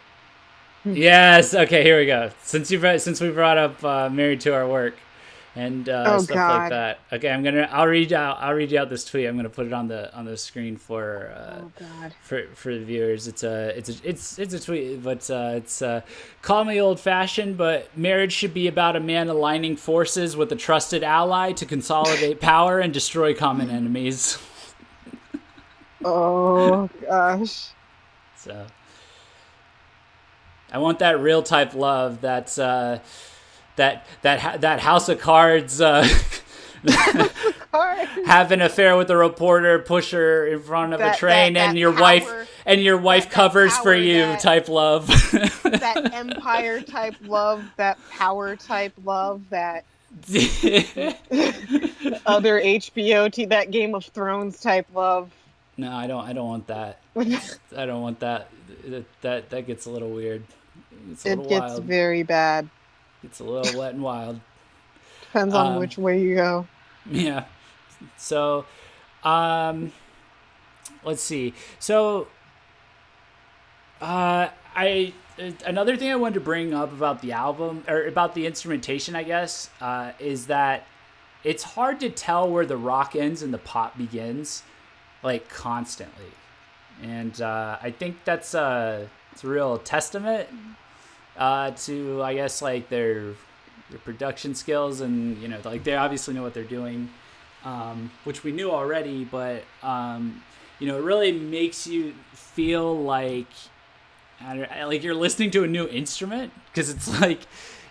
yes. Okay, here we go. Since we brought up Married to Our Work and Oh stuff like God. that. Okay, I'll read you out this tweet. I'm gonna put it on the screen Oh God. for the viewers. It's a tweet, but it's call me old fashioned, but marriage should be about a man aligning forces with a trusted ally to consolidate power and destroy common enemies. Oh gosh. So I want that real type love. That's that House of Cards. Cards. Have an affair with a reporter, push her in front of a train, That power, and your wife that covers for power, you that type love. that empire type love, that power type love, that other that Game of Thrones type love. No, I don't want that. I don't want that. That gets a little weird. It's a It little gets wild. very bad. It's a little wet and wild. Depends on Um, which way you go. yeah. So, um, let's see. So, I another thing I wanted to bring up about the album or about the instrumentation, I guess, is that it's hard to tell where the rock ends and the pop begins, like constantly, and I think it's a real testament to I guess like their production skills and like they obviously know what they're doing, which we knew already, but it really makes you feel like like you're listening to a new instrument because it's like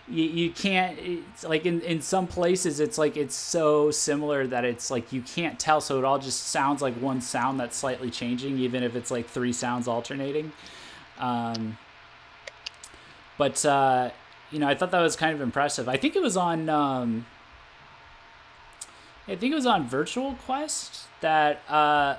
you can't it's like in some places it's like it's so similar that it's like you can't tell, so it all just sounds like one sound that's slightly changing even if it's like three sounds alternating. Um, but I thought that was kind of impressive. I think it was on Virtual Quest that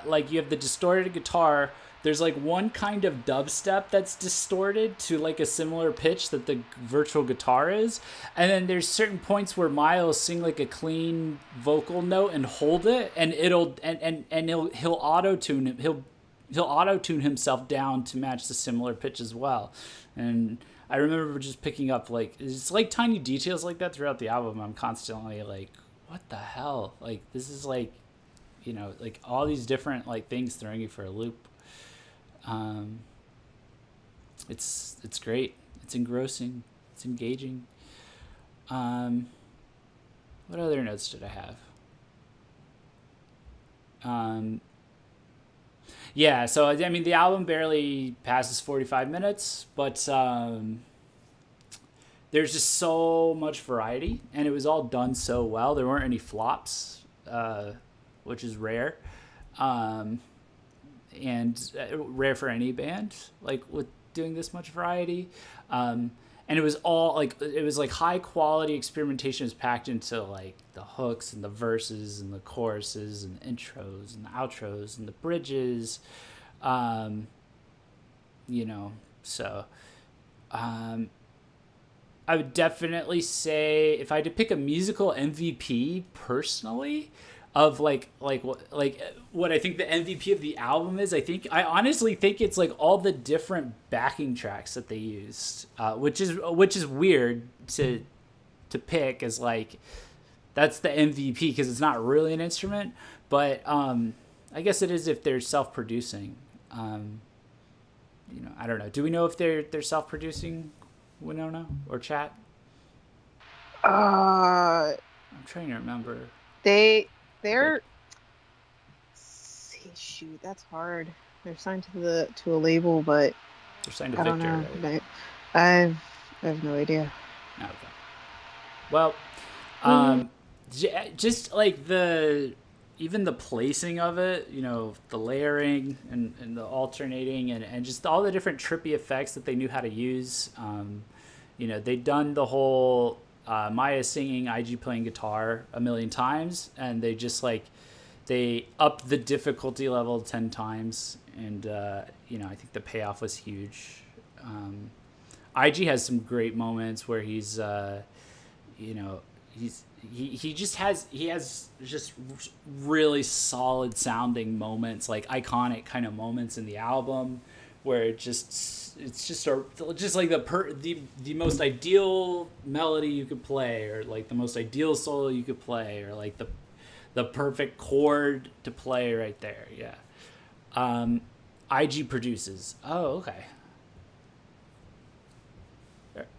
like you have the distorted guitar. There's like one kind of dubstep that's distorted to like a similar pitch that the virtual guitar is, and then there's certain points where Miles sing like a clean vocal note and hold it, and he'll auto tune it. He'll auto tune himself down to match the similar pitch as well, and I remember just picking up like it's like tiny details like that throughout the album. I'm constantly like, what the hell? Like this is like, like all these different like things throwing you for a loop. Um, it's great. It's engrossing. It's engaging. Um, what other notes did I have? Um, yeah, so I mean the album barely passes 45 minutes, but there's just so much variety, and it was all done so well. There weren't any flops, which is rare. Um, and rare for any band like with doing this much variety, and it was like high quality experimentation is packed into like the hooks and the verses and the choruses and the intros and the outros and the bridges, um, so um, I would definitely say if I had to pick a musical MVP personally of what I think the MVP of the album is, I honestly think it's like all the different backing tracks that they used, which is weird to pick as like that's the MVP because it's not really an instrument, but I guess it is if they're self-producing. I don't know. Do we know if they're self-producing, Winona or Chat? Uh, I'm trying to remember. they're see, shoot, that's hard. They're signed to a label, but They're signed to I don't Victor, know. right? I've I have no idea. Okay. Well, Mm. just like even the placing of it, the layering and the alternating and just all the different trippy effects that they knew how to use. They'd done the whole Maya singing, IG playing guitar a million times, and they just like they upped the difficulty level 10 times, and I think the payoff was huge. IG has some great moments where you know he has just really solid sounding moments, like iconic kind of moments in the album, where it's just like the most ideal melody you could play, or like the most ideal solo you could play, or like the perfect chord to play right there. Yeah. IG produces. Oh, okay.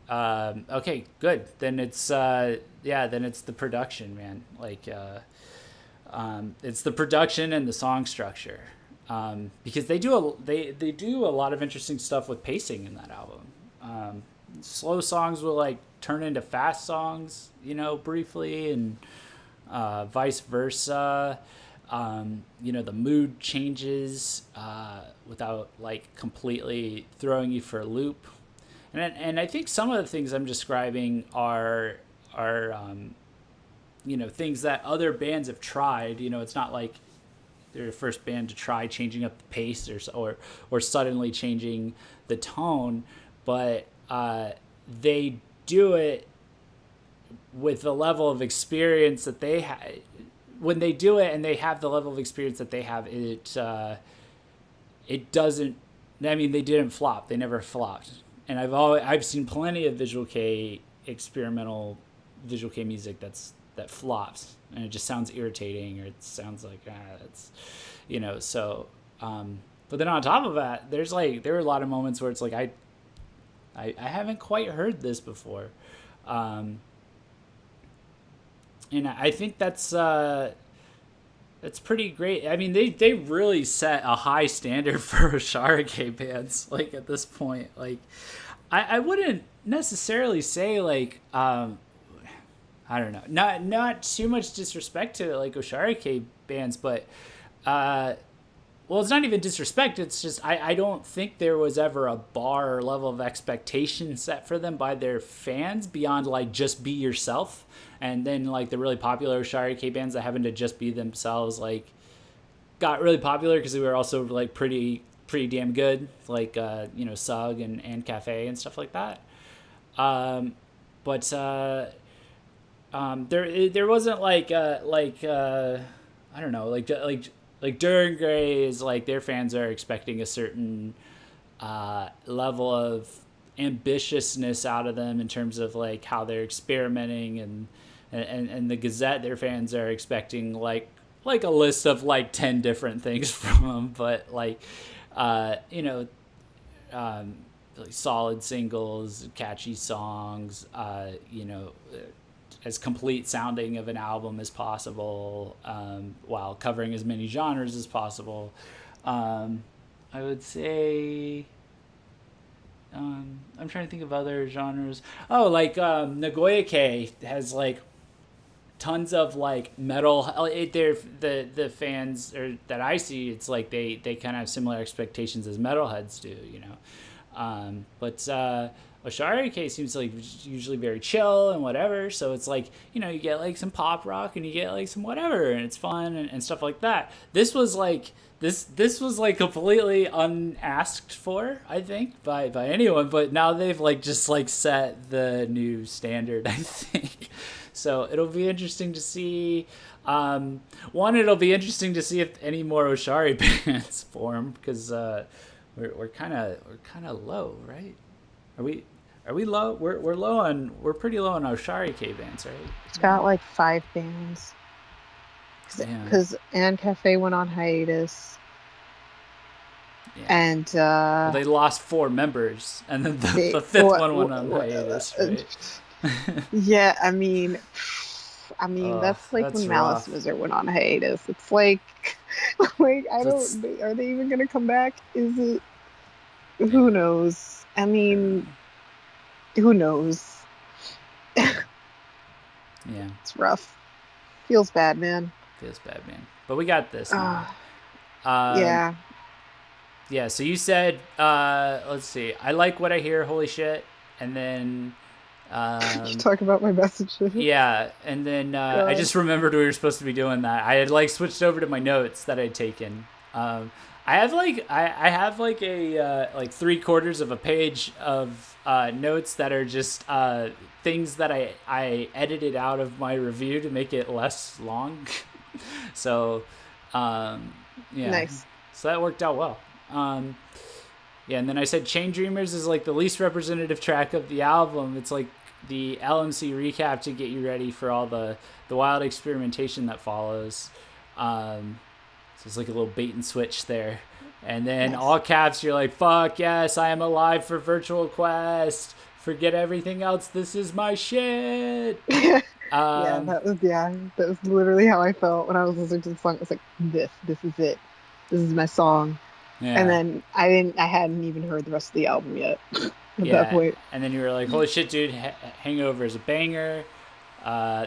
Okay, good. Then it's then it's the production, man. Like it's the production and the song structure. Because they do a lot of interesting stuff with pacing in that album. Slow songs will like turn into fast songs, briefly, and vice versa. The mood changes without like completely throwing you for a loop. And I think some of the things I'm describing are things that other bands have tried. It's not like they're the first band to try changing up the pace or suddenly changing the tone, but they do it with the level of experience that they have. When they do it and they have the level of experience that they have, it doesn't. I mean, they didn't flop. They never flopped. And I've seen plenty of experimental Visual K music that flops, and it just sounds irritating, or it sounds like it's so. But then on top of that, there were a lot of moments where it's like I haven't quite heard this before, and I think that's pretty great. I mean, they really set a high standard for Osharike bands. Like at this point, like I wouldn't necessarily say like I don't know, not too much disrespect to like Osharike bands, but it's not even disrespect. It's just I don't think there was ever a bar or level of expectation set for them by their fans beyond like just be yourself. And then like the really popular Osharike bands that happened to just be themselves like got really popular because they were also like pretty damn good, like Sug and Cafe and stuff like that. But there wasn't like I don't know, like Duran Gray is like their fans are expecting a certain level of ambitiousness out of them in terms of like how they're experimenting, and the Gazette, their fans are expecting like a list of like 10 different things from them, but like like solid singles, catchy songs, as complete sounding of an album as possible, while covering as many genres as possible. I would say I'm trying to think of other genres. Oh, like Nagoya K has like tons of like metal. They're the fans or that I see. It's like they kind of have similar expectations as metalheads do, but Osharike seems like usually very chill and whatever. So it's like you get like some pop rock and you get like some whatever, and it's fun and stuff like that. This was like this was like completely unasked for, I think, by anyone. But now they've like just like set the new standard, I think. So it'll be interesting to see. It'll be interesting to see if any more Oshari bands form, because we're kind of low, right? Are we low? We're pretty low on Osharike bands, right? It's got like 5 bands. Because Anne Cafe went on hiatus. Yeah. And they lost 4 members, and then the 5th one went on hiatus, right? Yeah, I mean that's like when Malice Wizard went on hiatus. It's like I don't. Are they even gonna come back? Is it? Who knows? I mean, Who knows? Yeah, It's rough. Feels bad, man. feels bad, man. But we got this now. Uh, Um, yeah. yeah. So you said, let's see. I like what I hear. Holy shit. And then, You um, talk about my messages. yeah. And then I God. just remembered we were supposed to be doing that. I had like switched over to my notes that I'd taken. I have like I have like a like 3/4 of a page of notes that are just things that I edited out of my review to make it less long. So um, yeah, Nice. so that worked out well. Um, yeah, and then I said Chain Dreamers is like the least representative track of the album. It's like the LM.C recap to get you ready for all the wild experimentation that follows. Um, so it's like a little bait and switch there. And then Nice. all caps, you're like, fuck yes, I am alive for Virtual Quest. Forget everything else. This is my shit. Yeah, Um, that was literally how I felt when I was listening to the song. I was like, this is it. This is my song. And yeah. then I hadn't even heard the rest of the album yet at that Yeah. point. And then you were like, holy shit, dude, Hangover is a banger.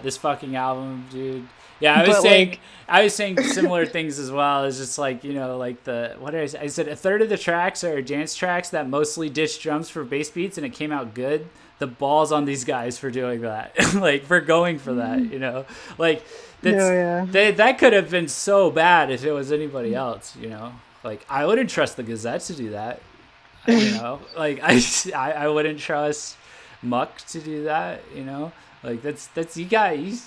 This fucking album, dude. Yeah, But like, I was saying similar things as well. It's just like, like what did I say? I said a third of the tracks are dance tracks that mostly ditch drums for bass beats, and it came out good. The balls on these guys for doing that, like for going for that, like no, that's yeah. that could have been so bad if it was anybody else. Like I wouldn't trust the Gazette to do that, like I wouldn't trust Muck to do that. Like that's he's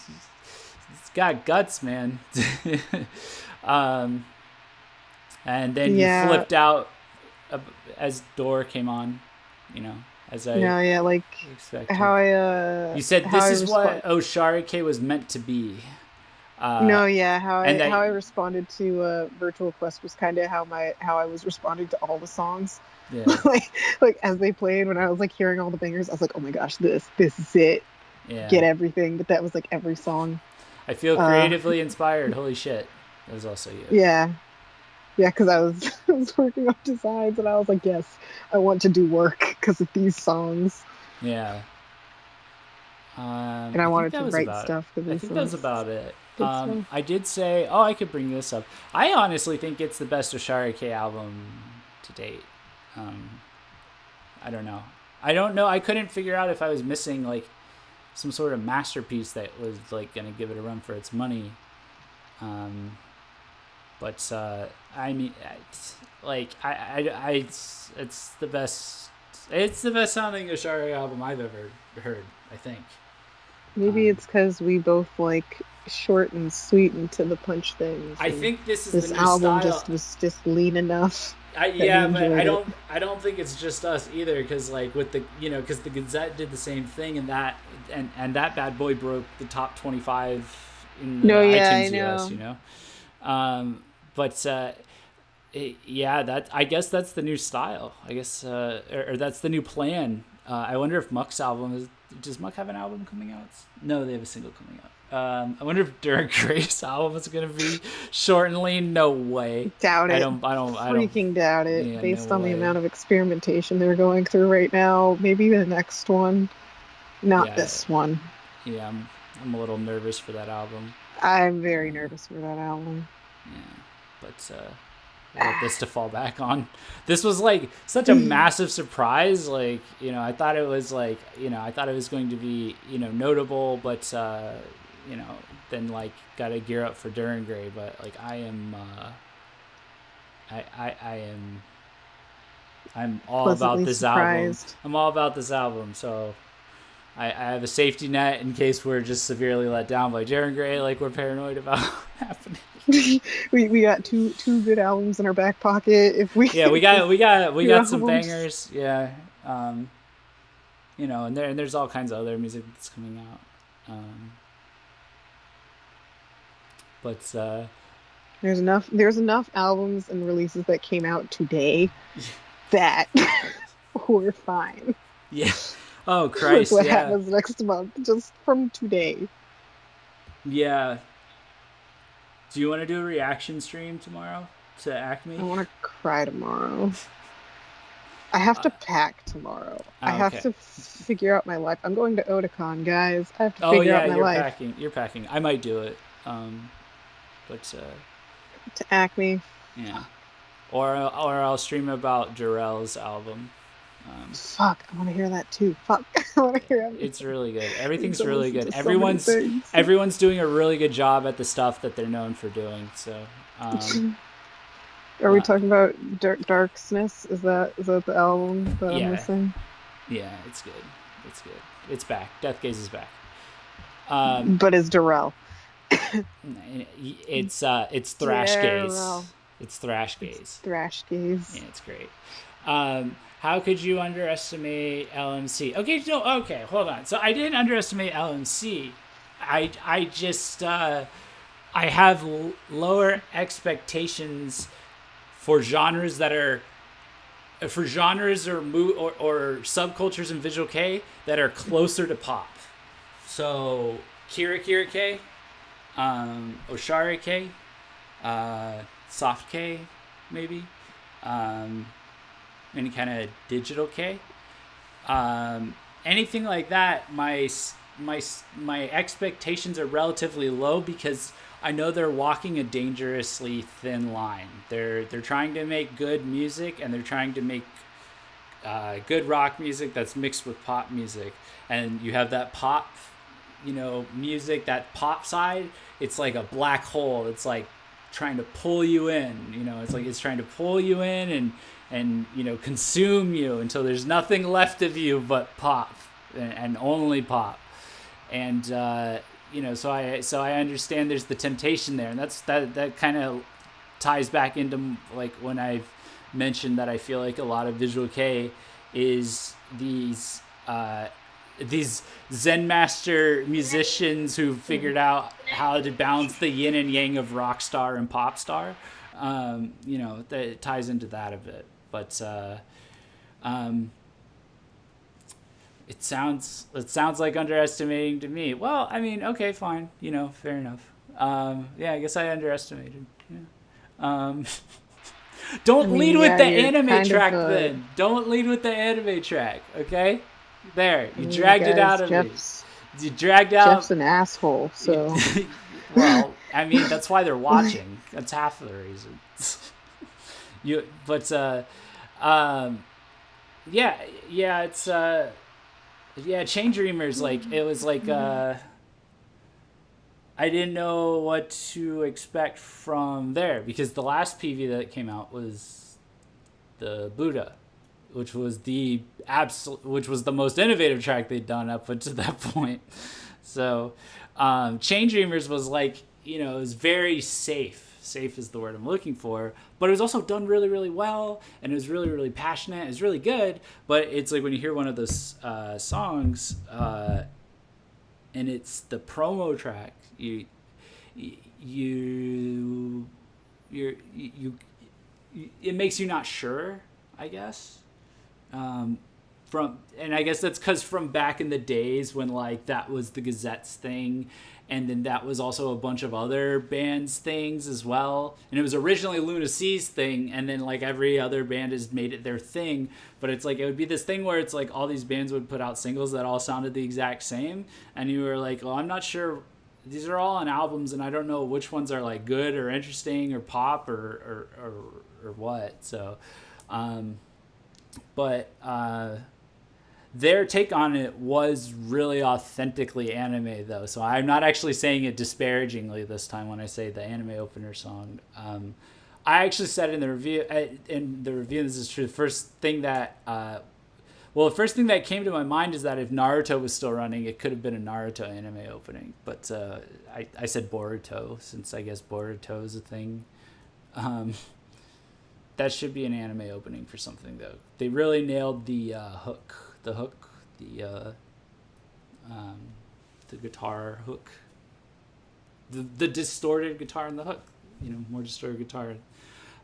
got guts, man. um, and then you Yeah, flipped out as Door came on, you know, as I no, yeah, like expected. You said how this I is what respond. Osharike was meant to be, uh, No, yeah, and that how I responded to Virtual Quest was kind of how I was responding to all the songs. yeah, Like as they played when I was like hearing all the bangers, I was like, oh my gosh, this is it. yeah. Get everything. But that was like every song. I feel Uh, creatively inspired. Holy shit, that was also you. yeah, yeah, because I was I was working on designs and I was like, yes, I want to do work because of these songs, Yeah. and I I think wanted that to was write about it. stuff for I these think that was songs. about it. Good stuff. I did say, oh, I could bring this up. I honestly think it's the best Osharike album to date. Um, I don't know. I don't know. I couldn't figure out if I was missing like some sort of masterpiece that was like gonna give it a run for its money. Um, but I mean, it's the best. It's the best sounding Osharike album I've ever heard. I think. Maybe Um, it's because we both like short and sweet and to the punch things, I and think this is the this new album style. just was just lean enough that we Yeah, but enjoyed it. I don't think it's just us either. Because like with because the Gazette did the same thing, and that bad boy broke the top 25 in the No, yeah, I iTunes US. know. But yeah, that I guess that's the new style. I guess or that's the new plan. I wonder if Muck's album is. Does Muck have an album coming out? No, they have a single coming out. I wonder if Derek Gray's album is gonna be short and lean. No way. Doubt I it. don't. I don't. I don't. Freaking doubt it. Yeah, no Based on the way. amount of experimentation they're going through right now, maybe the next one, not Yeah, this one. yeah. I'm a little nervous for that album. I'm very Uh, nervous for that album. yeah, but I got this to fall back on. This was like such a massive surprise. Like I thought it was like I thought it was going to be notable, but you know, then like got to gear up for Duran Gray. But like I am, I am, I'm all about Pleasantly this album. surprised. I'm all about this album. So I have a safety net in case we're just severely let down by Duran Gray, like we're paranoid about happening. We got two good albums in our back pocket. If we Yeah, we got two some albums. bangers. Yeah, and there's all kinds of other music that's coming out. But There's enough albums and releases that came out today that we're fine. yeah. Oh Like Christ, what yeah, happens next month, just from today. yeah. Do you want to do a reaction stream tomorrow to I Acme? want to cry tomorrow. I have to pack tomorrow. I Oh, have okay. to figure out my life. I'm going to Otakon, guys. I have to Oh figure out yeah, my you're life. packing. You're packing. I might do it. But To Acme. yeah. Or I'll stream about Jarrell's album. Um, Fuck, I want to hear that too. Fuck, I want to hear everything. it's really good. I need Everything's to really listen good. to so many things. Everyone's doing a really good job at the stuff that they're known for doing. So, Are we well, talking about Darksness? Is that the album that I'm yeah, missing? yeah, it's good. It's good. It's back. Death Gaze is back. Um, But it's Darrell. it's thrash gaze. Darrell. It's thrash It's gaze. Thrash Yeah, Gaze. it's great. How could you underestimate LMC? Okay, no, okay, hold on. So I didn't underestimate LMC. I just I have lower expectations for genres that are for genres or subcultures in visual K that are closer to pop. So Kira Kira K, Oshari K, Soft K, maybe. Um, any kind of digital K. Anything like that, my expectations are relatively low because I know they're walking a dangerously thin line. They're trying to make good music and they're trying to make good rock music that's mixed with pop music, and you have that pop, music, that pop side. It's like a black hole. It's like trying to pull you in. It's like it's trying to pull you in and consume you until there's nothing left of you but pop and only pop. And so I understand there's the temptation there, and that kind of ties back into like when I've mentioned that I feel like a lot of visual K is these Zen master musicians who figured out how to balance the yin and yang of rock star and pop star. That ties into that a bit, but it sounds like underestimating to me. Well, I mean, okay, fine, fair enough. Yeah, I guess I underestimated. Yeah. I Don't mean, lead with yeah, the you're anime kind of track then. Don't lead with the anime track, okay? There, I you mean, dragged it guys, out of me. You dragged Jeff's out. an asshole, so Well, I mean, that's why they're watching. That's half of the reason. But yeah, it's Chain Dreamers. Like it was like I didn't know what to expect from there because the last PV that came out was the Buddha, which was which was the most innovative track they'd done up to that point. So, Chain Dreamers was like, it was very safe. Safe is the word I'm looking for. But it was also done really, really well, and it was really, really passionate. It was really good. But it's like when you hear one of those songs, and it's the promo track, it makes you not sure, I guess. And I guess that's because from back in the days when like that was the Gazette's thing, and then that was also a bunch of other bands' things as well. And it was originally Luna C's thing, and then like every other band has made it their thing. But it's like it would be this thing where it's like all these bands would put out singles that all sounded the exact same, and you were like, well, I'm not sure. These are all on albums, and I don't know which ones are like good or interesting or pop or what. So, but their take on it was really authentically anime, though. So I'm not actually saying it disparagingly this time when I say the anime opener song. I actually said in the review, this is true. The first thing that came to my mind is that if Naruto was still running, it could have been a Naruto anime opening. But I said Boruto, since I guess Boruto is a thing. That should be an anime opening for something, though. They really nailed the hook. The guitar hook. The distorted guitar in the hook. More distorted guitar.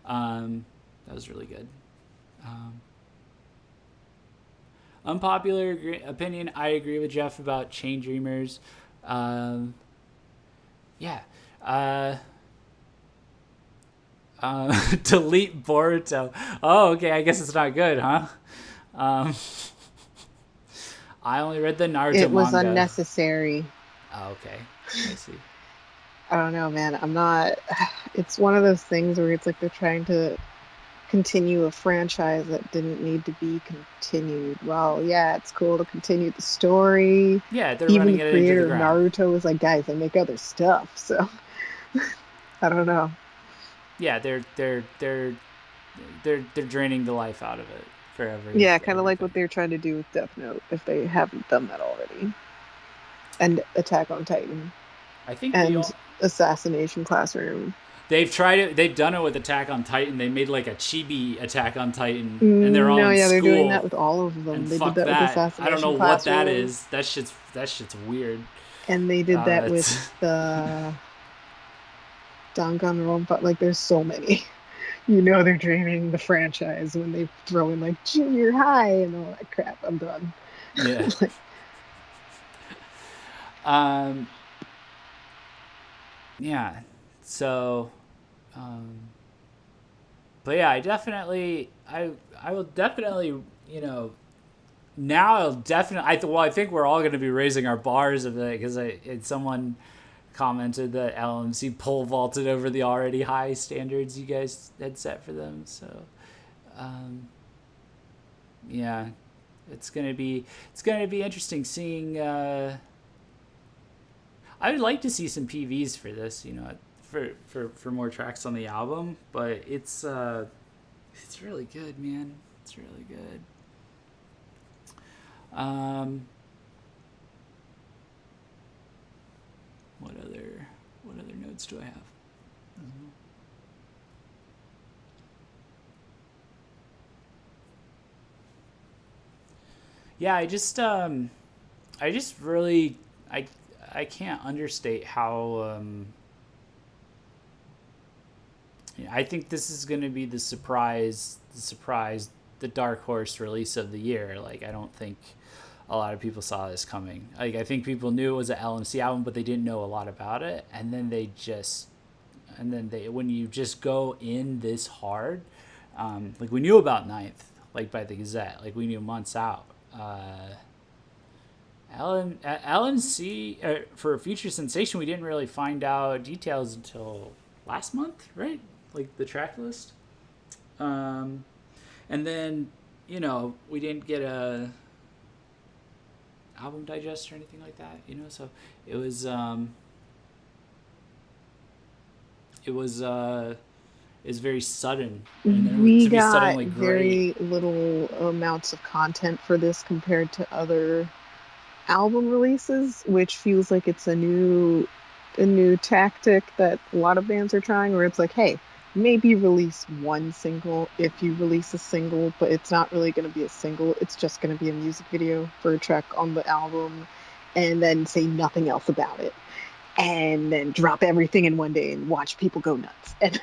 That was really good. Unpopular opinion, I agree with Jeff about Chain Dreamers. Yeah. Delete Boruto. Oh, okay. I guess it's not good, huh? Um, I only read the Naruto It was manga. unnecessary. Oh, okay. I see. I don't know, man. I'm not. It's one of those things where it's like they're trying to continue a franchise that didn't need to be continued. Well, yeah, it's cool to continue the story. Yeah, they're Even running the it into the creator of ground. Naruto was like, guys, I make other stuff. So I don't know. Yeah, they're draining the life out of it for Yeah, kind of like what everything. they're trying to do with Death Note, if they haven't done that already. And Attack on Titan I think and Assassination Classroom. they've tried it. They've done it with Attack on Titan. They made like a chibi Attack on Titan, and they're all No, in yeah, they're doing school. that with all of And them. They did fuck that with that. I don't know Assassination what that Classroom, is. That shit's weird. and they did that with It's the Danganronpa. Like, there's so many. You know they're draining the franchise when they throw in like junior high and all that crap. I'm done. yeah. Like, Um. Yeah. So. Um. But yeah, I will definitely, you know, now I'll definitely, I think we're all going to be raising our bars of it because someone commented that LMC pole vaulted over the already high standards you guys had set for them. So, um, yeah, it's gonna be interesting seeing. I would like to see some PVs for this, you know, for more tracks on the album, but it's really good, man. It's really good. Um, what other notes do I have? Yeah, I just really I can't understate how I think this is going to be the dark horse release of the year. Like I don't think a lot of people saw this coming. Like I think people knew it was an LMC album, but they didn't know a lot about it, and then they when you just go in this hard, like we knew about Ninth, like by the Gazette, like we knew months out. LM.C for Future Sensation, we didn't really find out details until last month, right? Like the track list. Um, and then, we didn't get a album digest or anything like that, so it was, it was, is very sudden, and then we to be got suddenly great. very little amounts of content for this compared to other album releases, which feels like it's a new tactic that a lot of bands are trying, where it's like, hey, maybe release one single if you release a single, but it's not really going to be a single. It's just going to be a music video for a track on the album, and then say nothing else about it. And then drop everything in one day and watch people go nuts. And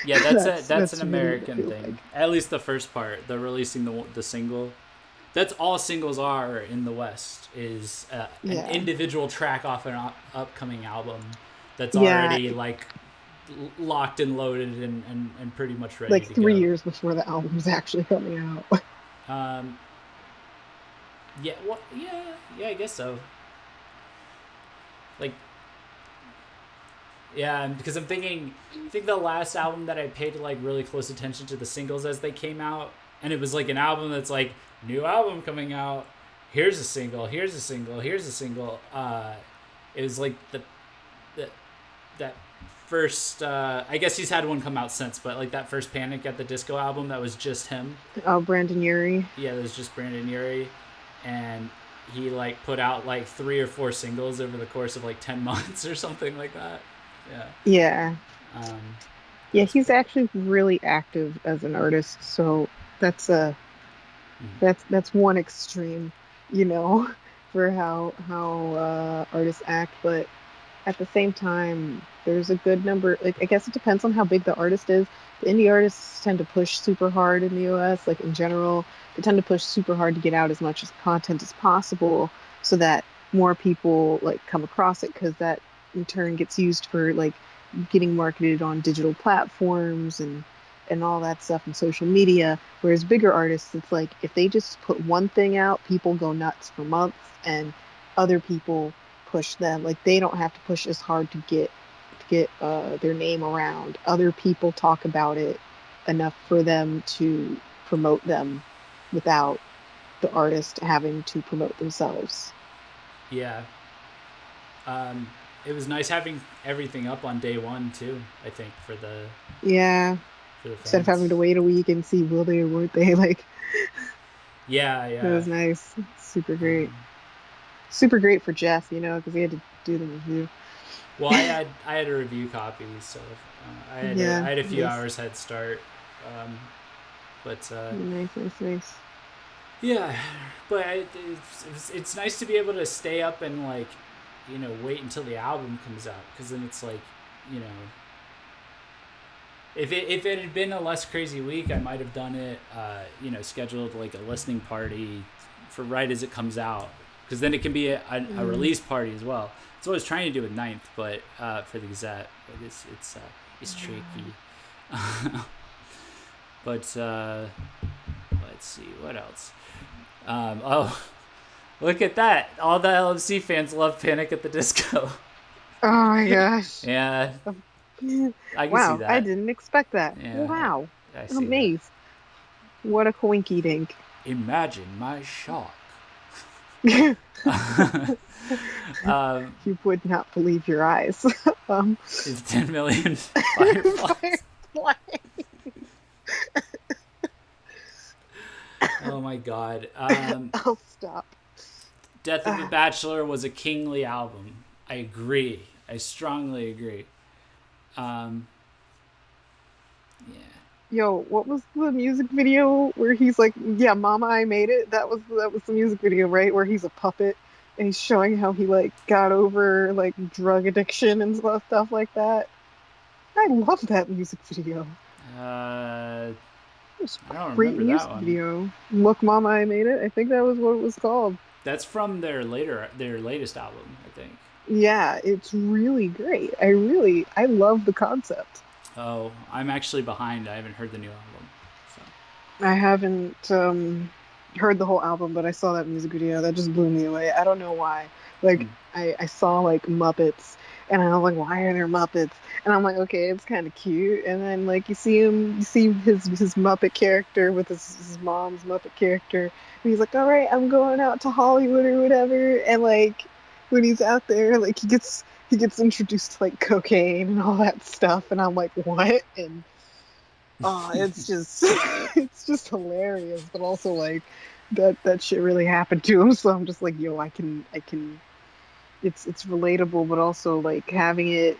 Yeah, that's an that's really what it American feels like. thing. At least the first part, the releasing the single. That's all singles are in the West is an Yeah. individual track off an upcoming album that's Yeah, already like locked and loaded and pretty much ready like to three go. years before the album's actually coming out. Um, yeah, well, yeah, I guess so. Like, yeah, because I think the last album that I paid like really close attention to the singles as they came out, and it was like an album that's like new album coming out. Here's a single. Here's a single. Here's a single. It was like the that first. I guess he's had one come out since, but like that first Panic at the Disco album that was just him. Oh, Brandon Urie. Yeah, it was just Brandon Urie, and he like put out like 3 or 4 singles over the course of like 10 months or something like that. Yeah. Yeah. Um, Yeah, that's he's cool. actually really active as an artist, so that's a Mhm. that's one extreme, you know, for how artists act. But at the same time, there's a good number. Like, I guess it depends on how big the artist is. The indie artists tend to push super hard in the US. Like in general, they tend to push super hard to get out as much as content as possible, so that more people like come across it, because that in turn gets used for like getting marketed on digital platforms and all that stuff and social media. Whereas bigger artists, it's like if they just put one thing out, people go nuts for months, and other people push them. Like they don't have to push as hard to get their name around. Other people talk about it enough for them to promote them without the artist having to promote themselves. Yeah. It was nice having everything up on day one too. I think Yeah, for the instead of having fans. to wait a week and see will they or won't they. Like Yeah, it yeah. was nice, Um, super great for Jeff, because he had to do the review. well, I had a review copy, so Yeah, I had a few nice, hours head start. Um, but nice, nice, nice. yeah, but it's nice to be able to stay up and like wait until the album comes out, because then it's like you know if it had been a less crazy week, I might have done it. Scheduled like a listening party for right as it comes out, because then it can be a Mm. release party as well. It's what I was trying to do with Ninth, but for the Gazette, but it's tricky. But let's see what else. Oh, look at that! All the LMC fans love Panic at the Disco. Oh my gosh. Yeah, I can see Wow, I that. didn't expect that. Yeah, Wow. I I'm see that. amazed. What a coinky dink. Imagine my shock. You um, would not believe your eyes. um, is 10 million fireflies. Firefly. Oh my god. I'll stop. Death of a Ah, Bachelor was a kingly album. I agree. I strongly agree. Um, yeah. yo, what was the music video where he's like, "Yeah, Mama, I made it." That was the music video, right? Where he's a puppet and he's showing how he like got over like drug addiction and stuff like that. I love that music video. Uh, It was I don't a great remember that music one. video. Look, Mama, I made it. I think that was what it was called. That's from their latest album, I think. Yeah, it's really great. I love the concept. Oh, I'm actually behind. I haven't heard the new album. So. I haven't heard the whole album, but I saw that music video. That just blew me away. I don't know why. Like Hmm. I saw like Muppets and I was like, why are there Muppets? And I'm like, okay, it's kind of cute. And then like you see his Muppet character with his mom's Muppet character. And he's like, all right, I'm going out to Hollywood or whatever. And like when he's out there, like he gets introduced to like cocaine and all that stuff. And I'm like, what? And oh, it's just it's just hilarious, but also like that shit really happened to him. So I'm just like, yo, I can. It's relatable, but also like having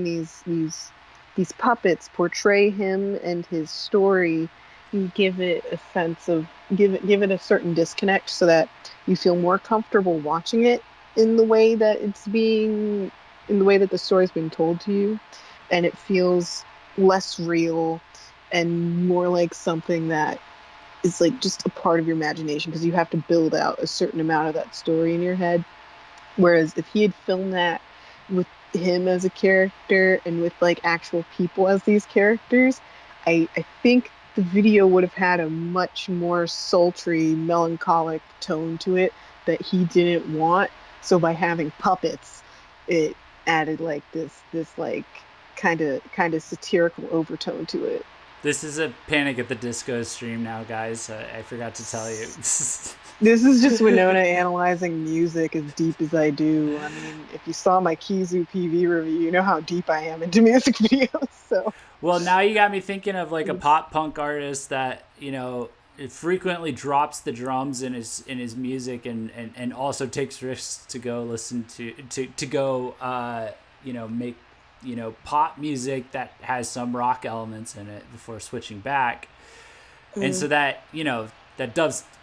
these puppets portray him and his story, and give it a sense of give it a certain disconnect, so that you feel more comfortable watching it in the way that it's being in the way that the story's being told to you, and it feels less real and more like something that is like just a part of your imagination, because you have to build out a certain amount of that story in your head. Whereas if he had filmed that with him as a character and with like actual people as these characters, I think the video would have had a much more sultry, melancholic tone to it that he didn't want. So by having puppets, it added like this like kind of satirical overtone to it. This is a Panic at the Disco stream now, guys. I forgot to tell you. This is just Winona analyzing music as deep as I do. I mean, if you saw my Kizu PV review, you know how deep I am into music videos. So Well, now you got me thinking of like a it's pop punk artist that it frequently drops the drums in his music, and also takes risks to go listen to go make pop music that has some rock elements in it before switching back, and mm, so that that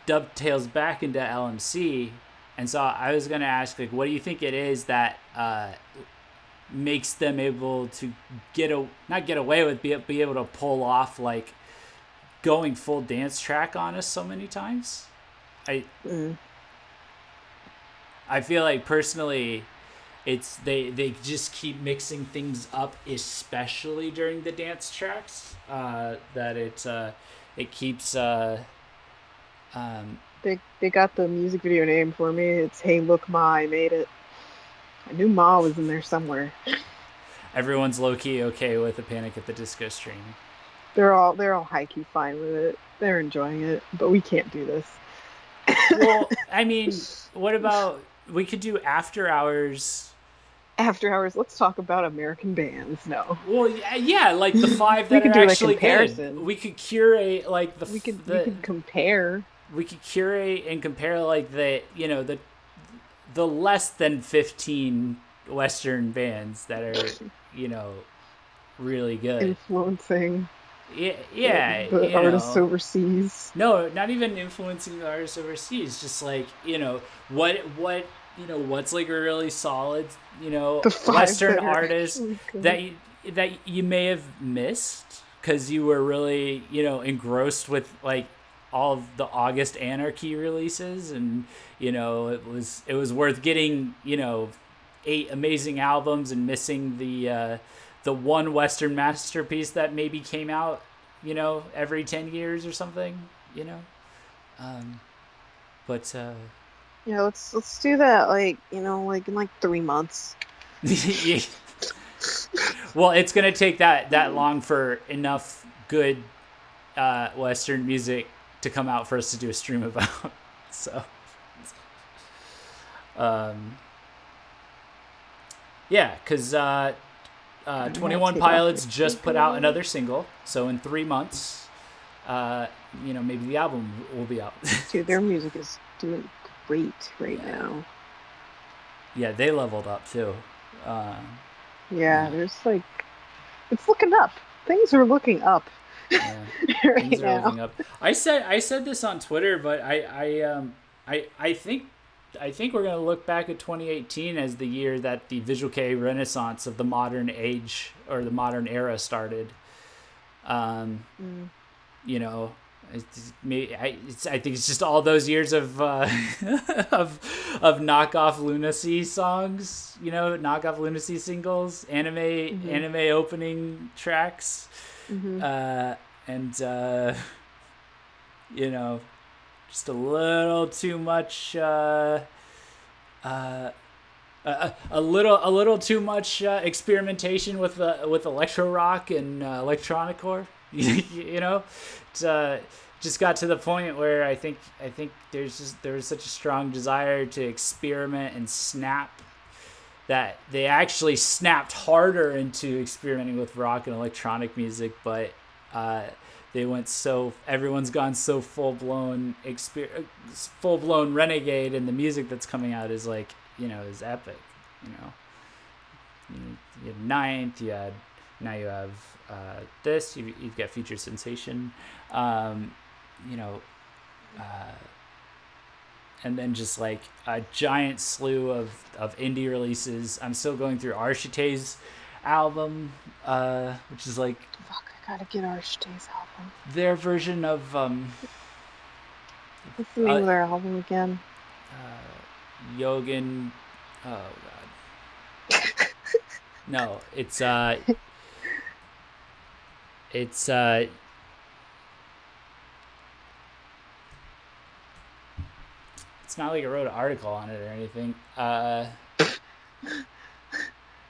dovetails back into LMC. And so I was gonna ask, like, what do you think it is that makes them able to not get away with, be able to pull off like going full dance track on us so many times? I mm, I feel like personally, they just keep mixing things up, especially during the dance tracks. That it keeps. They got the music video name for me. It's Hey Look Ma, I Made It. I knew Ma was in there somewhere. Everyone's low key okay with a Panic at the Disco stream. They're all high key fine with it. They're enjoying it, but we can't do this. Well, I mean, what about we could do after hours? After hours, let's talk about American bands. No. Well, yeah, like the five We that could are do, like, actually good. comparison. We could curate like We could compare. we could curate and compare like the less than 15 Western bands that are really good. Influencing Yeah, the artists overseas. No, not even influencing the artists overseas. Just like what's like a really solid Western artist that you may have missed because you were really engrossed with like all of the August Anarchy releases, and it was worth getting 8 amazing albums and missing the one Western masterpiece that maybe came out every 10 years or something. But Yeah, let's do that. Like like in like 3 months. Well, it's gonna take that long for enough good Western music to come out for us to do a stream about. So, yeah, because 21 Pilots just put out another single, so in 3 months, maybe the album will be out. Dude, their music is doing great right now. Yeah, they leveled up too. There's like, it's looking up. Things are looking up. Yeah, right things are now. looking up. I said this on Twitter, but I think we're gonna look back at 2018 as the year that the Visual Kei renaissance of the modern age or the modern era started. I think it's just all those years of of knockoff lunacy songs, knockoff lunacy singles, anime opening tracks, and just a little too much a little too much experimentation with electro rock and electronic core. It's just got to the point where I think there was such a strong desire to experiment and snap that they actually snapped harder into experimenting with rock and electronic music, but everyone's gone so full blown renegade, and the music that's coming out is like is epic. You had Ninth, now you have this. You've got Future Sensation, and then just like a giant slew of indie releases. I'm still going through Archite's album, which is like, fuck, I gotta get Archite's album. Their version of what's the name of their album again? Yogan. Oh god. No, it's it's not like I wrote an article on it or anything.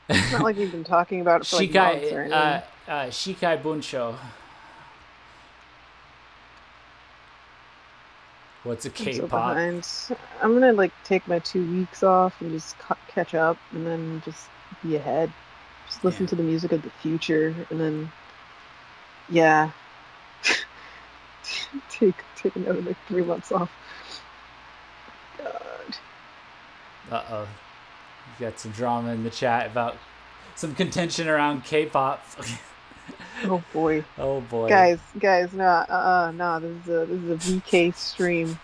It's not like we've been talking about it for like months or anything. Shikai Bunsho. What's a K-pop? I'm gonna like take my 2 weeks off and just catch up, and then just be ahead. Just listen to the music of the future, and then take another like 3 months off. God. Uh-oh. You got some drama in the chat about some contention around K-pop. Oh boy. Oh boy. Guys, no. This is a VK stream.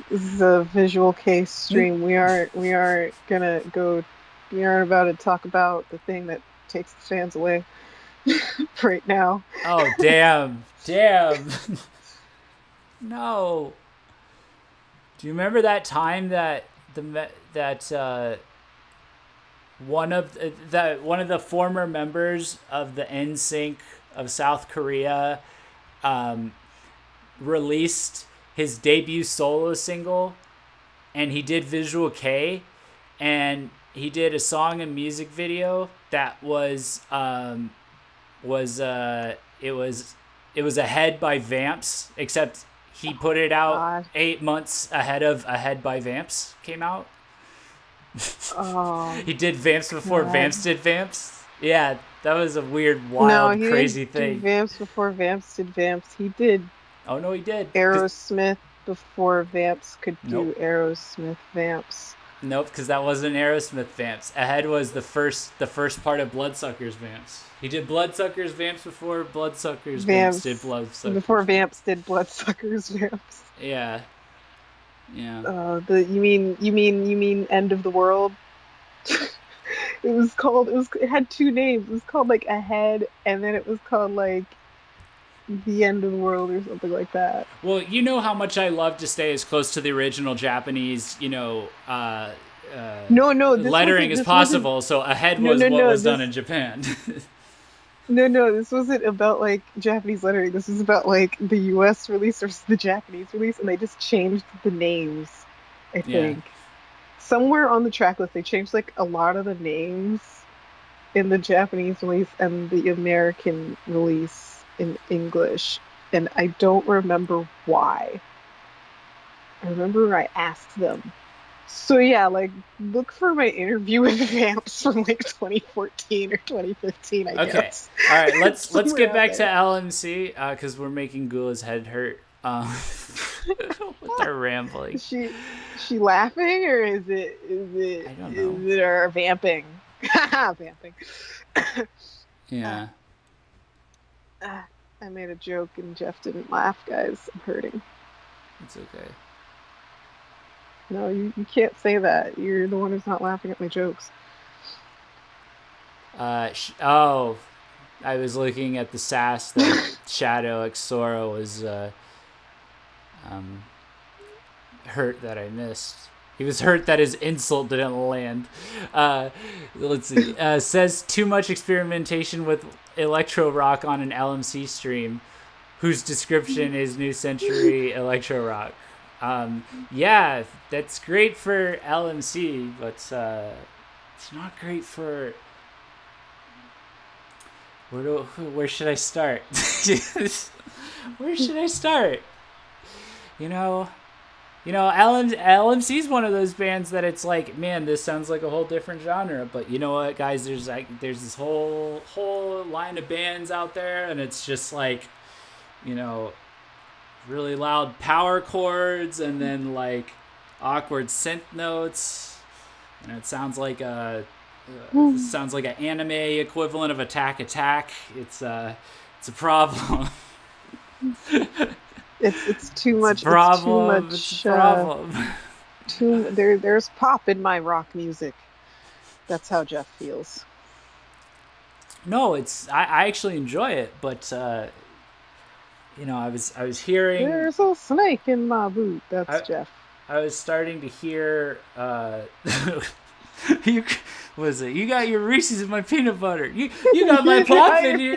This is a visual case stream. We aren't about to talk about the thing that takes the fans away right now. Oh damn. No. Do you remember that time that that one of the former members of the NSYNC of South Korea um, released his debut solo single, and he did Visual K, and he did a song and music video that was it was Ahead by Vamps, except he put it out God. 8 months ahead of Ahead by Vamps came out. Oh, He did Vamps before God. Vamps did Vamps. Yeah, that was a weird, No, wild, he crazy didn't do thing. Vamps before Vamps did Vamps. He did Oh no, he did. Aerosmith before Vamps could Nope, do Aerosmith Vamps. nope, because that wasn't Aerosmith Vamps. Ahead was the first part of Bloodsuckers Vamps. He did Bloodsuckers Vamps before Bloodsuckers Vamps did Vamps Bloodsuckers. before Vamps did Bloodsuckers Vamps. Yeah, yeah. You mean End of the World? It had two names. It was called like Ahead, and then it was called like The End of the World or something like that. Well, you know how much I love to stay as close to the original Japanese, No, this lettering wasn't. as This wasn't. possible. So Ahead No, was no, what no. was done in Japan. No. This wasn't about like Japanese lettering. This is about like the U.S. release versus the Japanese release, and they just changed the names. I Yeah. think somewhere on the track list they changed like a lot of the names in the Japanese release and the American release in English, and I don't remember why. I remember I asked them. So yeah, like look for my interview with Vamps from like 2014 or 2015, I Okay. guess. All right. Let's Somewhere get out back to there. LMC because we're making Gula's head hurt with our rambling. Is she laughing or I don't know. is it her vamping? Vamping. Yeah. Ah, I made a joke and Jeff didn't laugh, guys. I'm hurting. It's okay. No, you can't say that. You're the one who's not laughing at my jokes. Oh, I was looking at the sass that Shadow Xora was um, hurt that I missed. He was hurt that his insult didn't land. Let's see. Says too much experimentation with electro rock on an LMC stream, whose description is New Century Electro Rock. Yeah, that's great for LMC, but it's not great for. Where should I start? Where should I start? You know, LMC is one of those bands that it's like, man, this sounds like a whole different genre. But you know what, guys? There's this whole line of bands out there, and it's just like, really loud power chords, and then like awkward synth notes. It sounds like an anime equivalent of Attack Attack. It's a problem. It's too much. Problem. It's It's too a much. problem. There's pop in my rock music. That's how Jeff feels. No, I actually enjoy it, but I was hearing. There's a snake in my boot. That's I, Jeff. I was starting to hear. You was it? You got your Reese's in my peanut butter. You got my pop in here.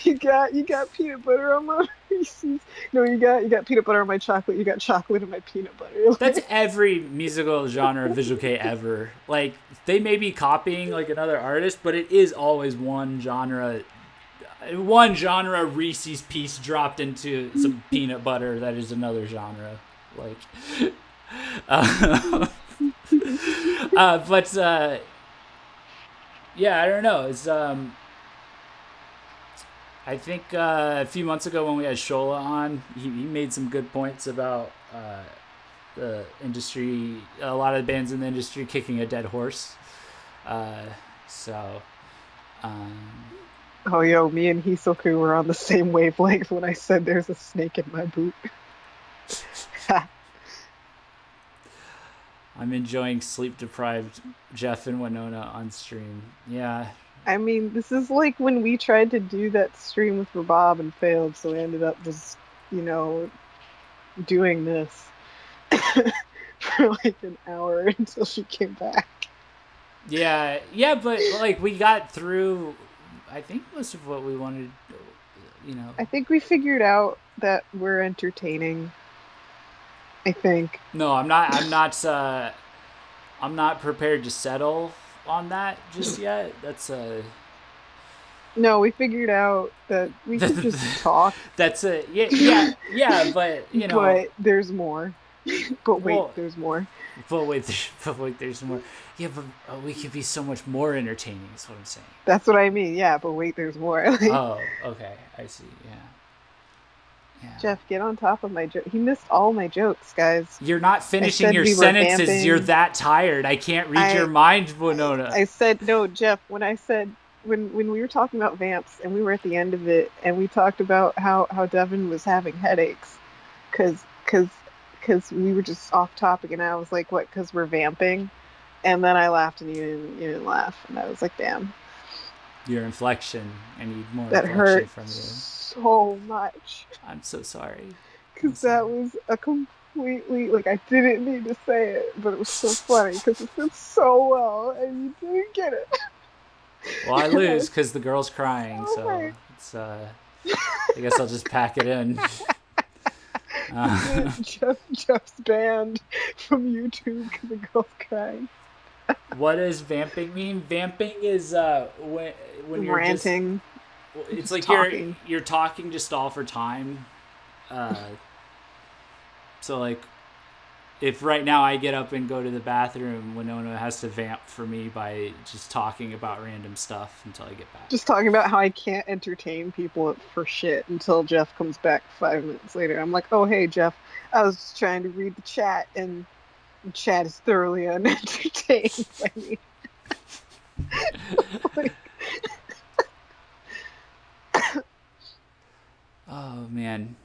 You got peanut butter on my Reese's. No, you got peanut butter on my chocolate. You got chocolate in my peanut butter. That's every musical genre of Visual K ever. Like, they may be copying like another artist, but it is always one genre Reese's piece dropped into some peanut butter that is another genre. Like, but yeah, I don't know. It's I think a few months ago when we had Shola on, he made some good points about the industry, a lot of bands in the industry kicking a dead horse. So, Oh, yo, me and Hisoku were on the same wavelength when I said there's a snake in my boot. I'm enjoying sleep deprived Jeff and Winona on stream. Yeah. I mean, this is like when we tried to do that stream with Rabab and failed, so we ended up just, doing this for like an hour until she came back. Yeah, but like we got through, I think most of what we wanted. You know. I think we figured out that we're entertaining. I think. No, I'm not. I'm not. I'm not prepared to settle on that just yet. That's No, we figured out that we could just talk. That's a yeah. But you know. But there's more. But wait, Well, there's more. but wait, there's more. Yeah, but we could be so much more entertaining. Is what I'm saying. That's what I mean. Yeah, but wait, there's more. Oh, okay. I see. Yeah. Jeff, get on top of my joke. He missed all my jokes, guys. You're not finishing your sentences. You're that tired. I can't read your mind, Winona. I said no, Jeff. When I said when we were talking about vamps and we were at the end of it and we talked about how Devin was having headaches because we were just off topic and I was like, what? Because we're vamping, and then I laughed and you didn't laugh and I was like, damn. Your inflection. I need more that inflection hurt from you. So much. I'm so sorry. Because that was a completely, like, I didn't need to say it, but it was so funny because it fits so well and you didn't get it. Well, I lose because the girl's crying, so it's, I guess I'll just pack it in. Jeff's banned from YouTube because the girl's crying. What does vamping mean? Vamping is when you're ranting. It's like talking. you're talking just all for time. So like, if right now I get up and go to the bathroom, Winona has to vamp for me by just talking about random stuff until I get back. Just talking about how I can't entertain people for shit until Jeff comes back 5 minutes later. I'm like, oh hey Jeff, I was just trying to read the chat and the chat is thoroughly unentertained by me. Oh man.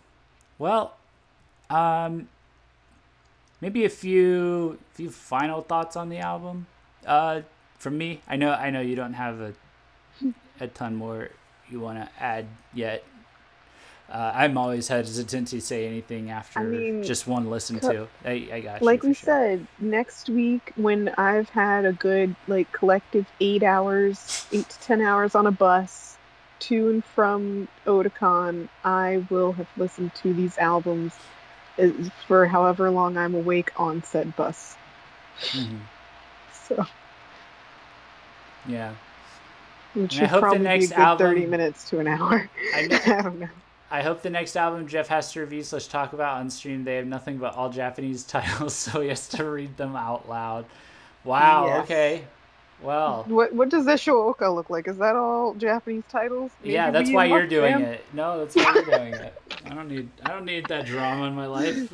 Well, maybe a few final thoughts on the album. From me, I know you don't have a ton more you want to add yet. I'm always hesitant to say anything after just one listen to. I got you. Like we said, next week when I've had a good like collective 8 to 10 hours on a bus to and from Otakon, I will have listened to these albums for however long I'm awake on said bus. Mm-hmm. So yeah, which should probably be a good album, 30 minutes to an hour. I don't know. I hope the next album Jeff has to review / talk about on stream, they have nothing but all Japanese titles, so he has to read them out loud. Wow, yes. Okay. Well. What does Esho Oka look like? Is that all Japanese titles? Maybe yeah, that's why you're doing it. No, that's why you're doing it. I don't need that drama in my life.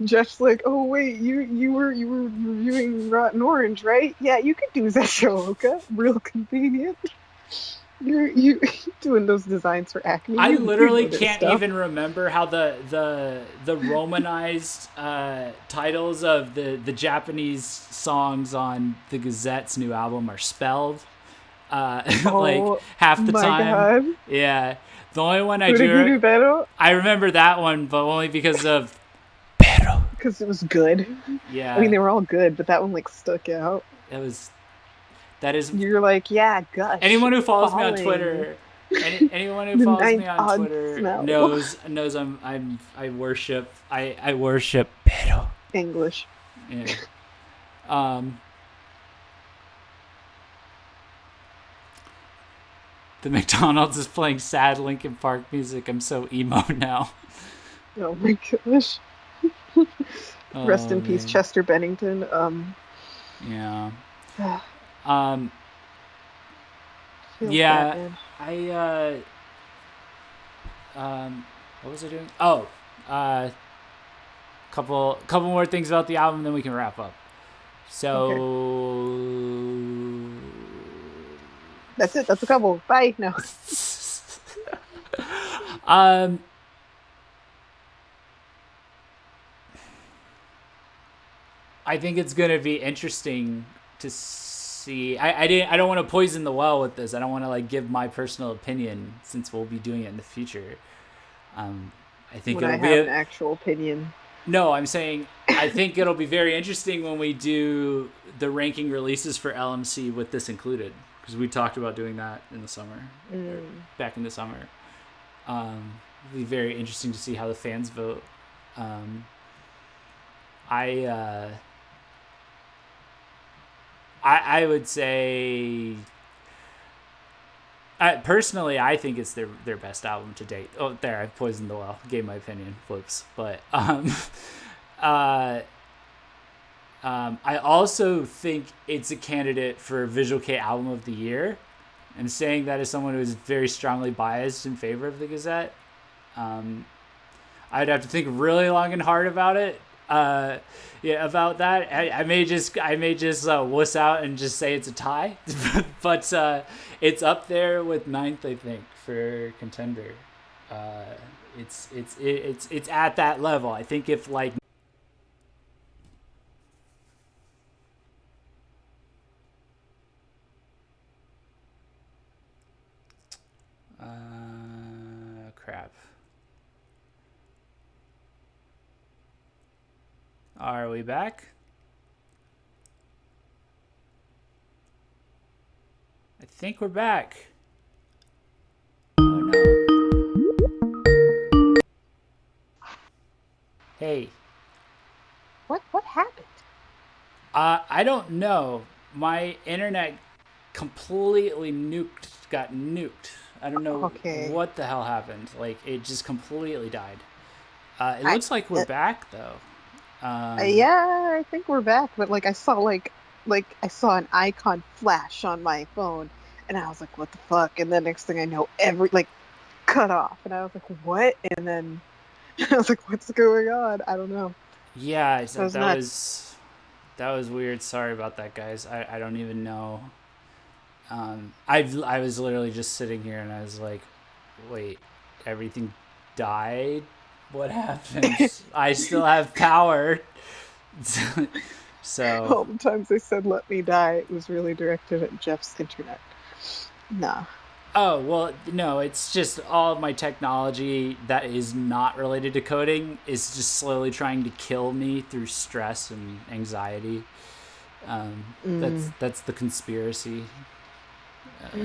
Jeff's like, oh wait, you were reviewing Rotten Orange, right? Yeah, you could do Esho Oka. Real convenient. You doing those designs for Acme? I literally can't even remember how the romanized titles of the Japanese songs on the Gazette's new album are spelled. Like half the time. God. Yeah, the only one I do. I remember that one, but only because of pero. Because it was good. Yeah. I mean, they were all good, but that one like stuck out. It was. That is. You're like, yeah, gush. Anyone who follows me on Twitter, anyone who follows me on Twitter knows I worship pero. English. Yeah. The McDonald's is playing sad Linkin Park music. I'm so emo now. Oh my gosh. Rest in peace, Chester Bennington. Yeah. Yeah, what was I doing? Oh, couple more things about the album, then we can wrap up. So that's it. That's a couple. Bye. No. I think it's gonna be interesting to see. I don't want to poison the well with this. I don't want to like give my personal opinion since we'll be doing it in the future. I think it'll be an actual opinion. No, I'm saying I think it'll be very interesting when we do the ranking releases for LMC with this included, because we talked about doing that in the summer, or Mm. back in the summer. It'll be very interesting to see how the fans vote. Um, I, uh, I would say, personally, I think it's their best album to date. Oh, there, I poisoned the well. Gave my opinion. Whoops. But uh, I also think it's a candidate for Visual K Album of the Year. And saying that as someone who is very strongly biased in favor of the Gazette, um, I'd have to think really long and hard about it. Yeah, about that. I may just wuss out and just say it's a tie, but it's up there with ninth, I think, for contender. Uh, it's at that level. I think if like crap. Are we back? I think we're back. Oh no. Hey. What happened? I don't know. My internet completely got nuked. I don't know Okay. what the hell happened. Like, it just completely died. It I looks like we're back, though. Yeah, I think we're back, but like I saw like I saw an icon flash on my phone and I was like, what the fuck? And the next thing I know, every like cut off and I was like, what? And then I was like, what's going on? I don't know. Yeah, That was that nuts. was weird. Sorry about that, guys. I don't even know. I was literally just sitting here and I was like, wait, everything died? What happened? I still have power. So, All the times they said let me die, it was really directed at Jeff's internet. Nah. oh, well, no, it's just all of my technology that is not related to coding is just slowly trying to kill me through stress and anxiety. Mm. That's the conspiracy. Let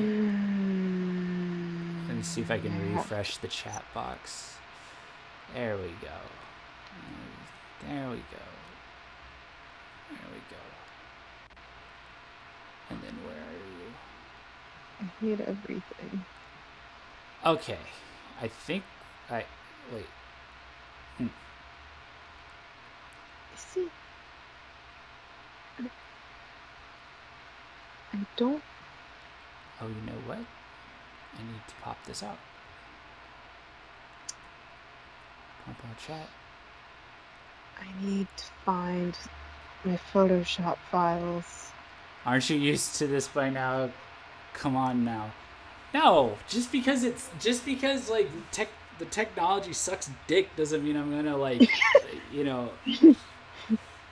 me see if I can Yeah. refresh the chat box. There we go. There we go. There we go. And then where are you? I hate everything. Okay. I think I wait. See, I don't. Oh, you know what? I need to pop this out. Pop out chat. I need to find my Photoshop files. Aren't you used to this by now? Come on now. No, just because like the technology sucks dick doesn't mean I'm gonna like, you know,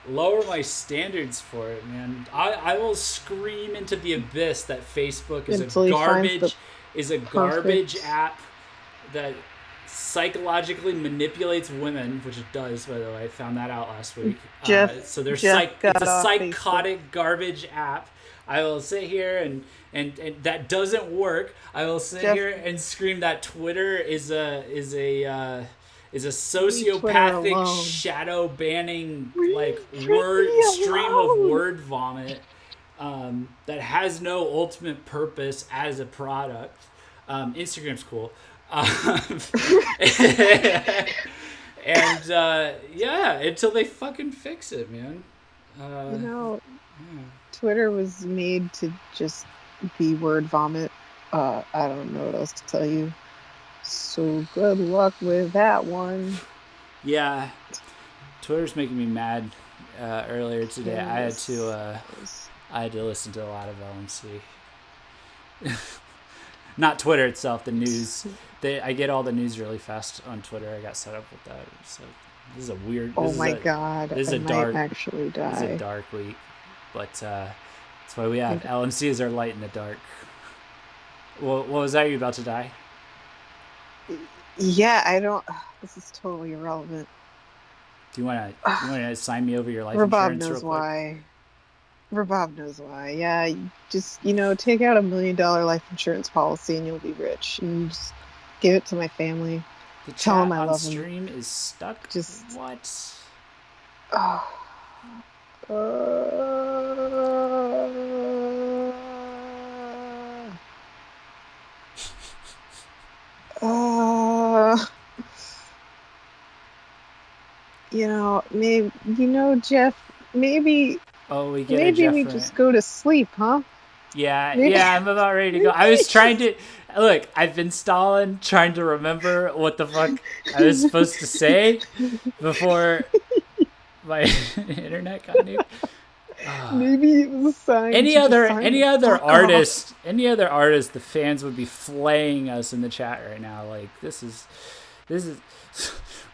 lower my standards for it, man. I will scream into the abyss that Facebook Until he finds the is a garbage perfect. app that psychologically manipulates women, which it does, by the way. I found that out last week. Jeff So Jeff it's got a off Facebook. psychotic garbage app. I will sit here and that doesn't work. I will sit Jeff, here and scream that Twitter is a leave Twitter sociopathic alone. shadow banning like Leave word me stream of alone. word vomit that has no ultimate purpose as a product. Instagram's cool. And yeah, until they fucking fix it, man. You know, Yeah. Twitter was made to just be word vomit. I don't know what else to tell you. So good luck with that one. Yeah, Twitter's making me mad. Earlier today, Yes. I had to listen to a lot of LMC. Not Twitter itself, the news. I get all the news really fast on Twitter. I got set up with that. So this is a weird. Oh my god, This is I a might dark. actually This is a die. dark week, but that's why we have And LMC as our light in the dark. Well, what was that? You about to die? yeah, I don't. This is totally irrelevant. Do you want to sign me over your life Rabob insurance real knows quick? why. Rabob knows why. Yeah, you just take out $1 million life insurance policy and you'll be rich. And just give it to my family. The Tell chat them I on love them. stream is stuck. Just What? oh. Uh, maybe Jeff. Maybe We get a we Jeff rant. just go to sleep, huh? Yeah, I'm about ready to go. I was trying to look. I've been stalling, trying to remember what the fuck I was supposed to say before my internet got nuked. Maybe it was a sign. Any to just other sign the fuck artist, the fans would be flaying us in the chat right now. Like this is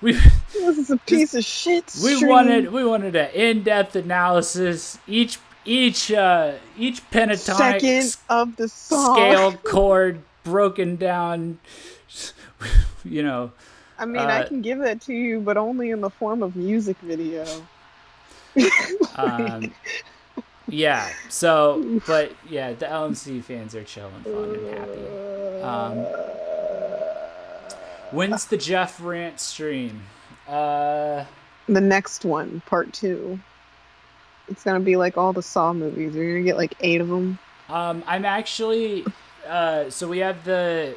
we. This is a piece of shit. We wanted an in-depth analysis. Each pentatonic second of the song. Scale chord broken down. I mean, I can give that to you, but only in the form of music video. Yeah. So, but yeah, the LM.C fans are chilling, fun, and happy. When's the Jeff rant stream? The next one, part 2. It's gonna be like all the Saw movies. You're gonna get like 8 of them. I'm actually. So we have the.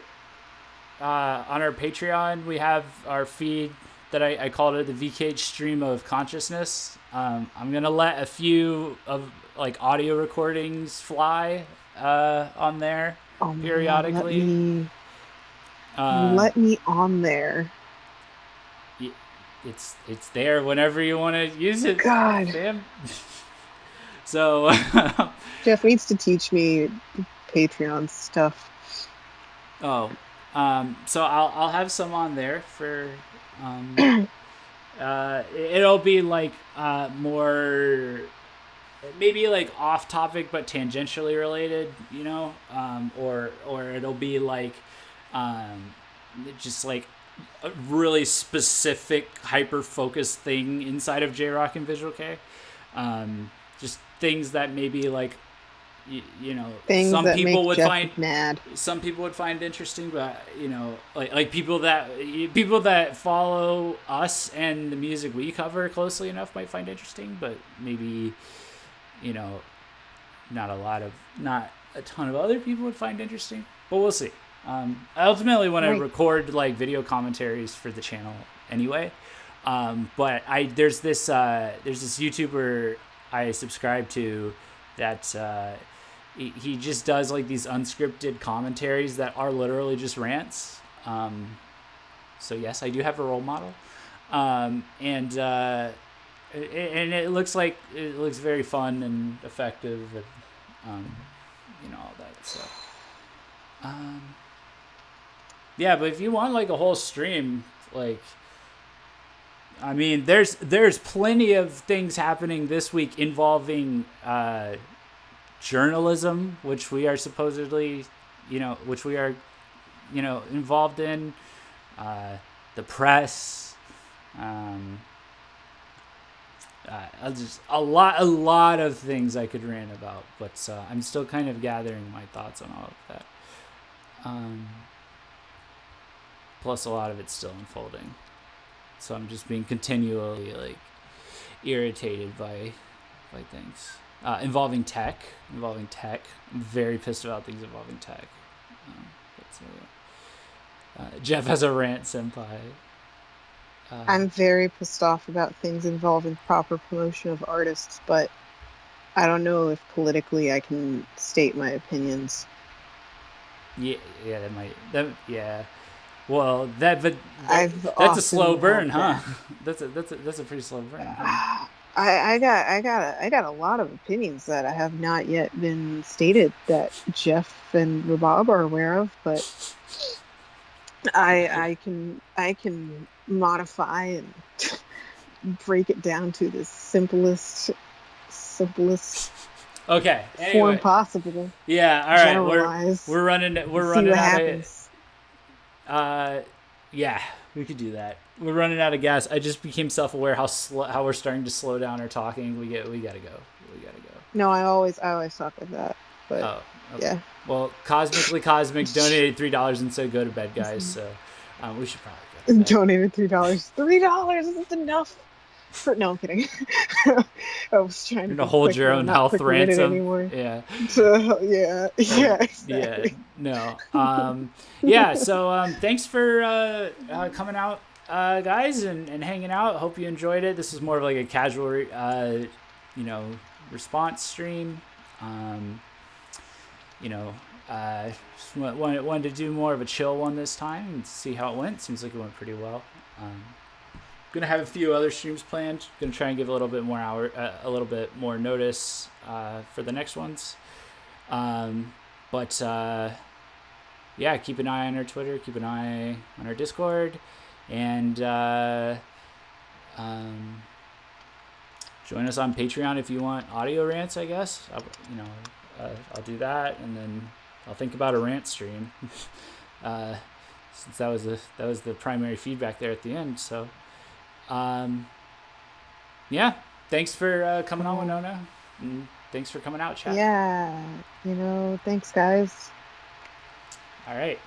On our Patreon, we have our feed that I called it the VKH stream of consciousness. I'm gonna let a few of like audio recordings fly on there periodically. Let me on there. It's there whenever you want to use it. God, fam. So Jeff needs to teach me Patreon stuff. So I'll have some on there for it'll be like more maybe like off topic but tangentially related, or it'll be like just like a really specific hyper focused thing inside of JRock and Visual K. Just things that maybe like things some that people make would Jeff find mad. Some people would find interesting, but like people that follow us and the music we cover closely enough might find interesting, but maybe not a ton of other people would find interesting, but we'll see. I ultimately want to record like video commentaries for the channel anyway, but there's this YouTuber I subscribe to that he just does like these unscripted commentaries that are literally just rants. So yes, I do have a role model, and it looks very fun and effective, and all that. So yeah, but if you want like a whole stream, like, I mean, there's plenty of things happening this week involving journalism, which we are supposedly, involved in, the press, just a lot of things I could rant about, but I'm still kind of gathering my thoughts on all of that. Plus, a lot of it's still unfolding, so I'm just being continually like irritated by things involving tech. I'm very pissed about things involving tech. Jeff has a rant, senpai. I'm very pissed off about things involving proper promotion of artists, but I don't know if politically I can state my opinions. Yeah. Well, that's a slow burn, huh? That's a pretty slow burn. Huh? I got a lot of opinions that have not yet been stated that Jeff and Rabob are aware of, but I can modify and break it down to the simplest okay form possible. Yeah, all right. Generalize, we're running what out happens. of yeah. We could do that. We're running out of gas. I just became self-aware how we're starting to slow down our talking. We gotta go. We gotta go. No, I always talk like that. But Oh, okay. yeah. Well, Cosmically Cosmic donated $3 and said go to bed, guys. So we should probably go to bed. Donated $3. $3 isn't enough. No, I'm kidding. I was trying to To be hold your quicker, own not health quick-witted ransom. anymore. Yeah. So, yeah, Yeah. exactly. No. Yeah. So thanks for coming out, guys, and hanging out. Hope you enjoyed it. This is more of like a casual, response stream. Just wanted to do more of a chill one this time and see how it went. Seems like it went pretty well. Gonna have a few other streams planned. Gonna try and give a little bit more notice for the next ones. Yeah, keep an eye on our Twitter. Keep an eye on our Discord, and join us on Patreon if you want audio rants. I guess I'll do that, and then I'll think about a rant stream. Since that was the primary feedback there at the end. So. Yeah, thanks for coming on, Winona, and thanks for coming out, chat. Yeah, thanks, guys. All right,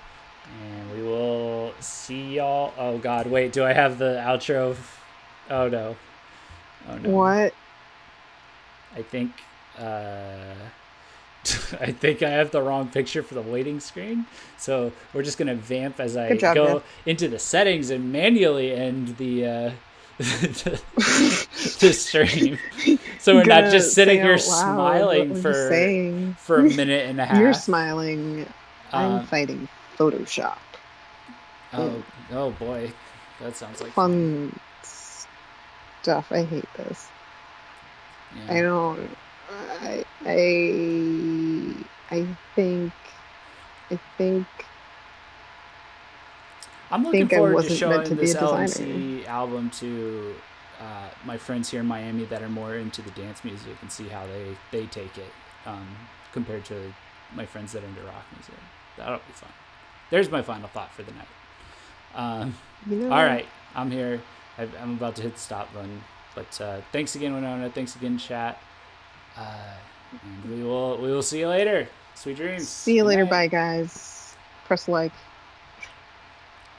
and we will see y'all. Oh God, wait, do I have the outro? Oh no. What? I think I think I have the wrong picture for the waiting screen, so we're just gonna vamp as I go into the settings and manually end the stream, so we're not just sitting here smiling for a minute and a half. You're smiling. I'm fighting Photoshop. Oh boy, that sounds like fun stuff. I hate this. Yeah. I don't. I think I'm looking forward to showing this LM.C album to my friends here in Miami that are more into the dance music and see how they take it compared to my friends that are into rock music. That'll be fun. There's my final thought for the night. All right, I'm here. I'm about to hit the stop button. But thanks again, Winona. Thanks again, chat. And we will see you later. Sweet dreams. See you later. Bye, guys. Press like.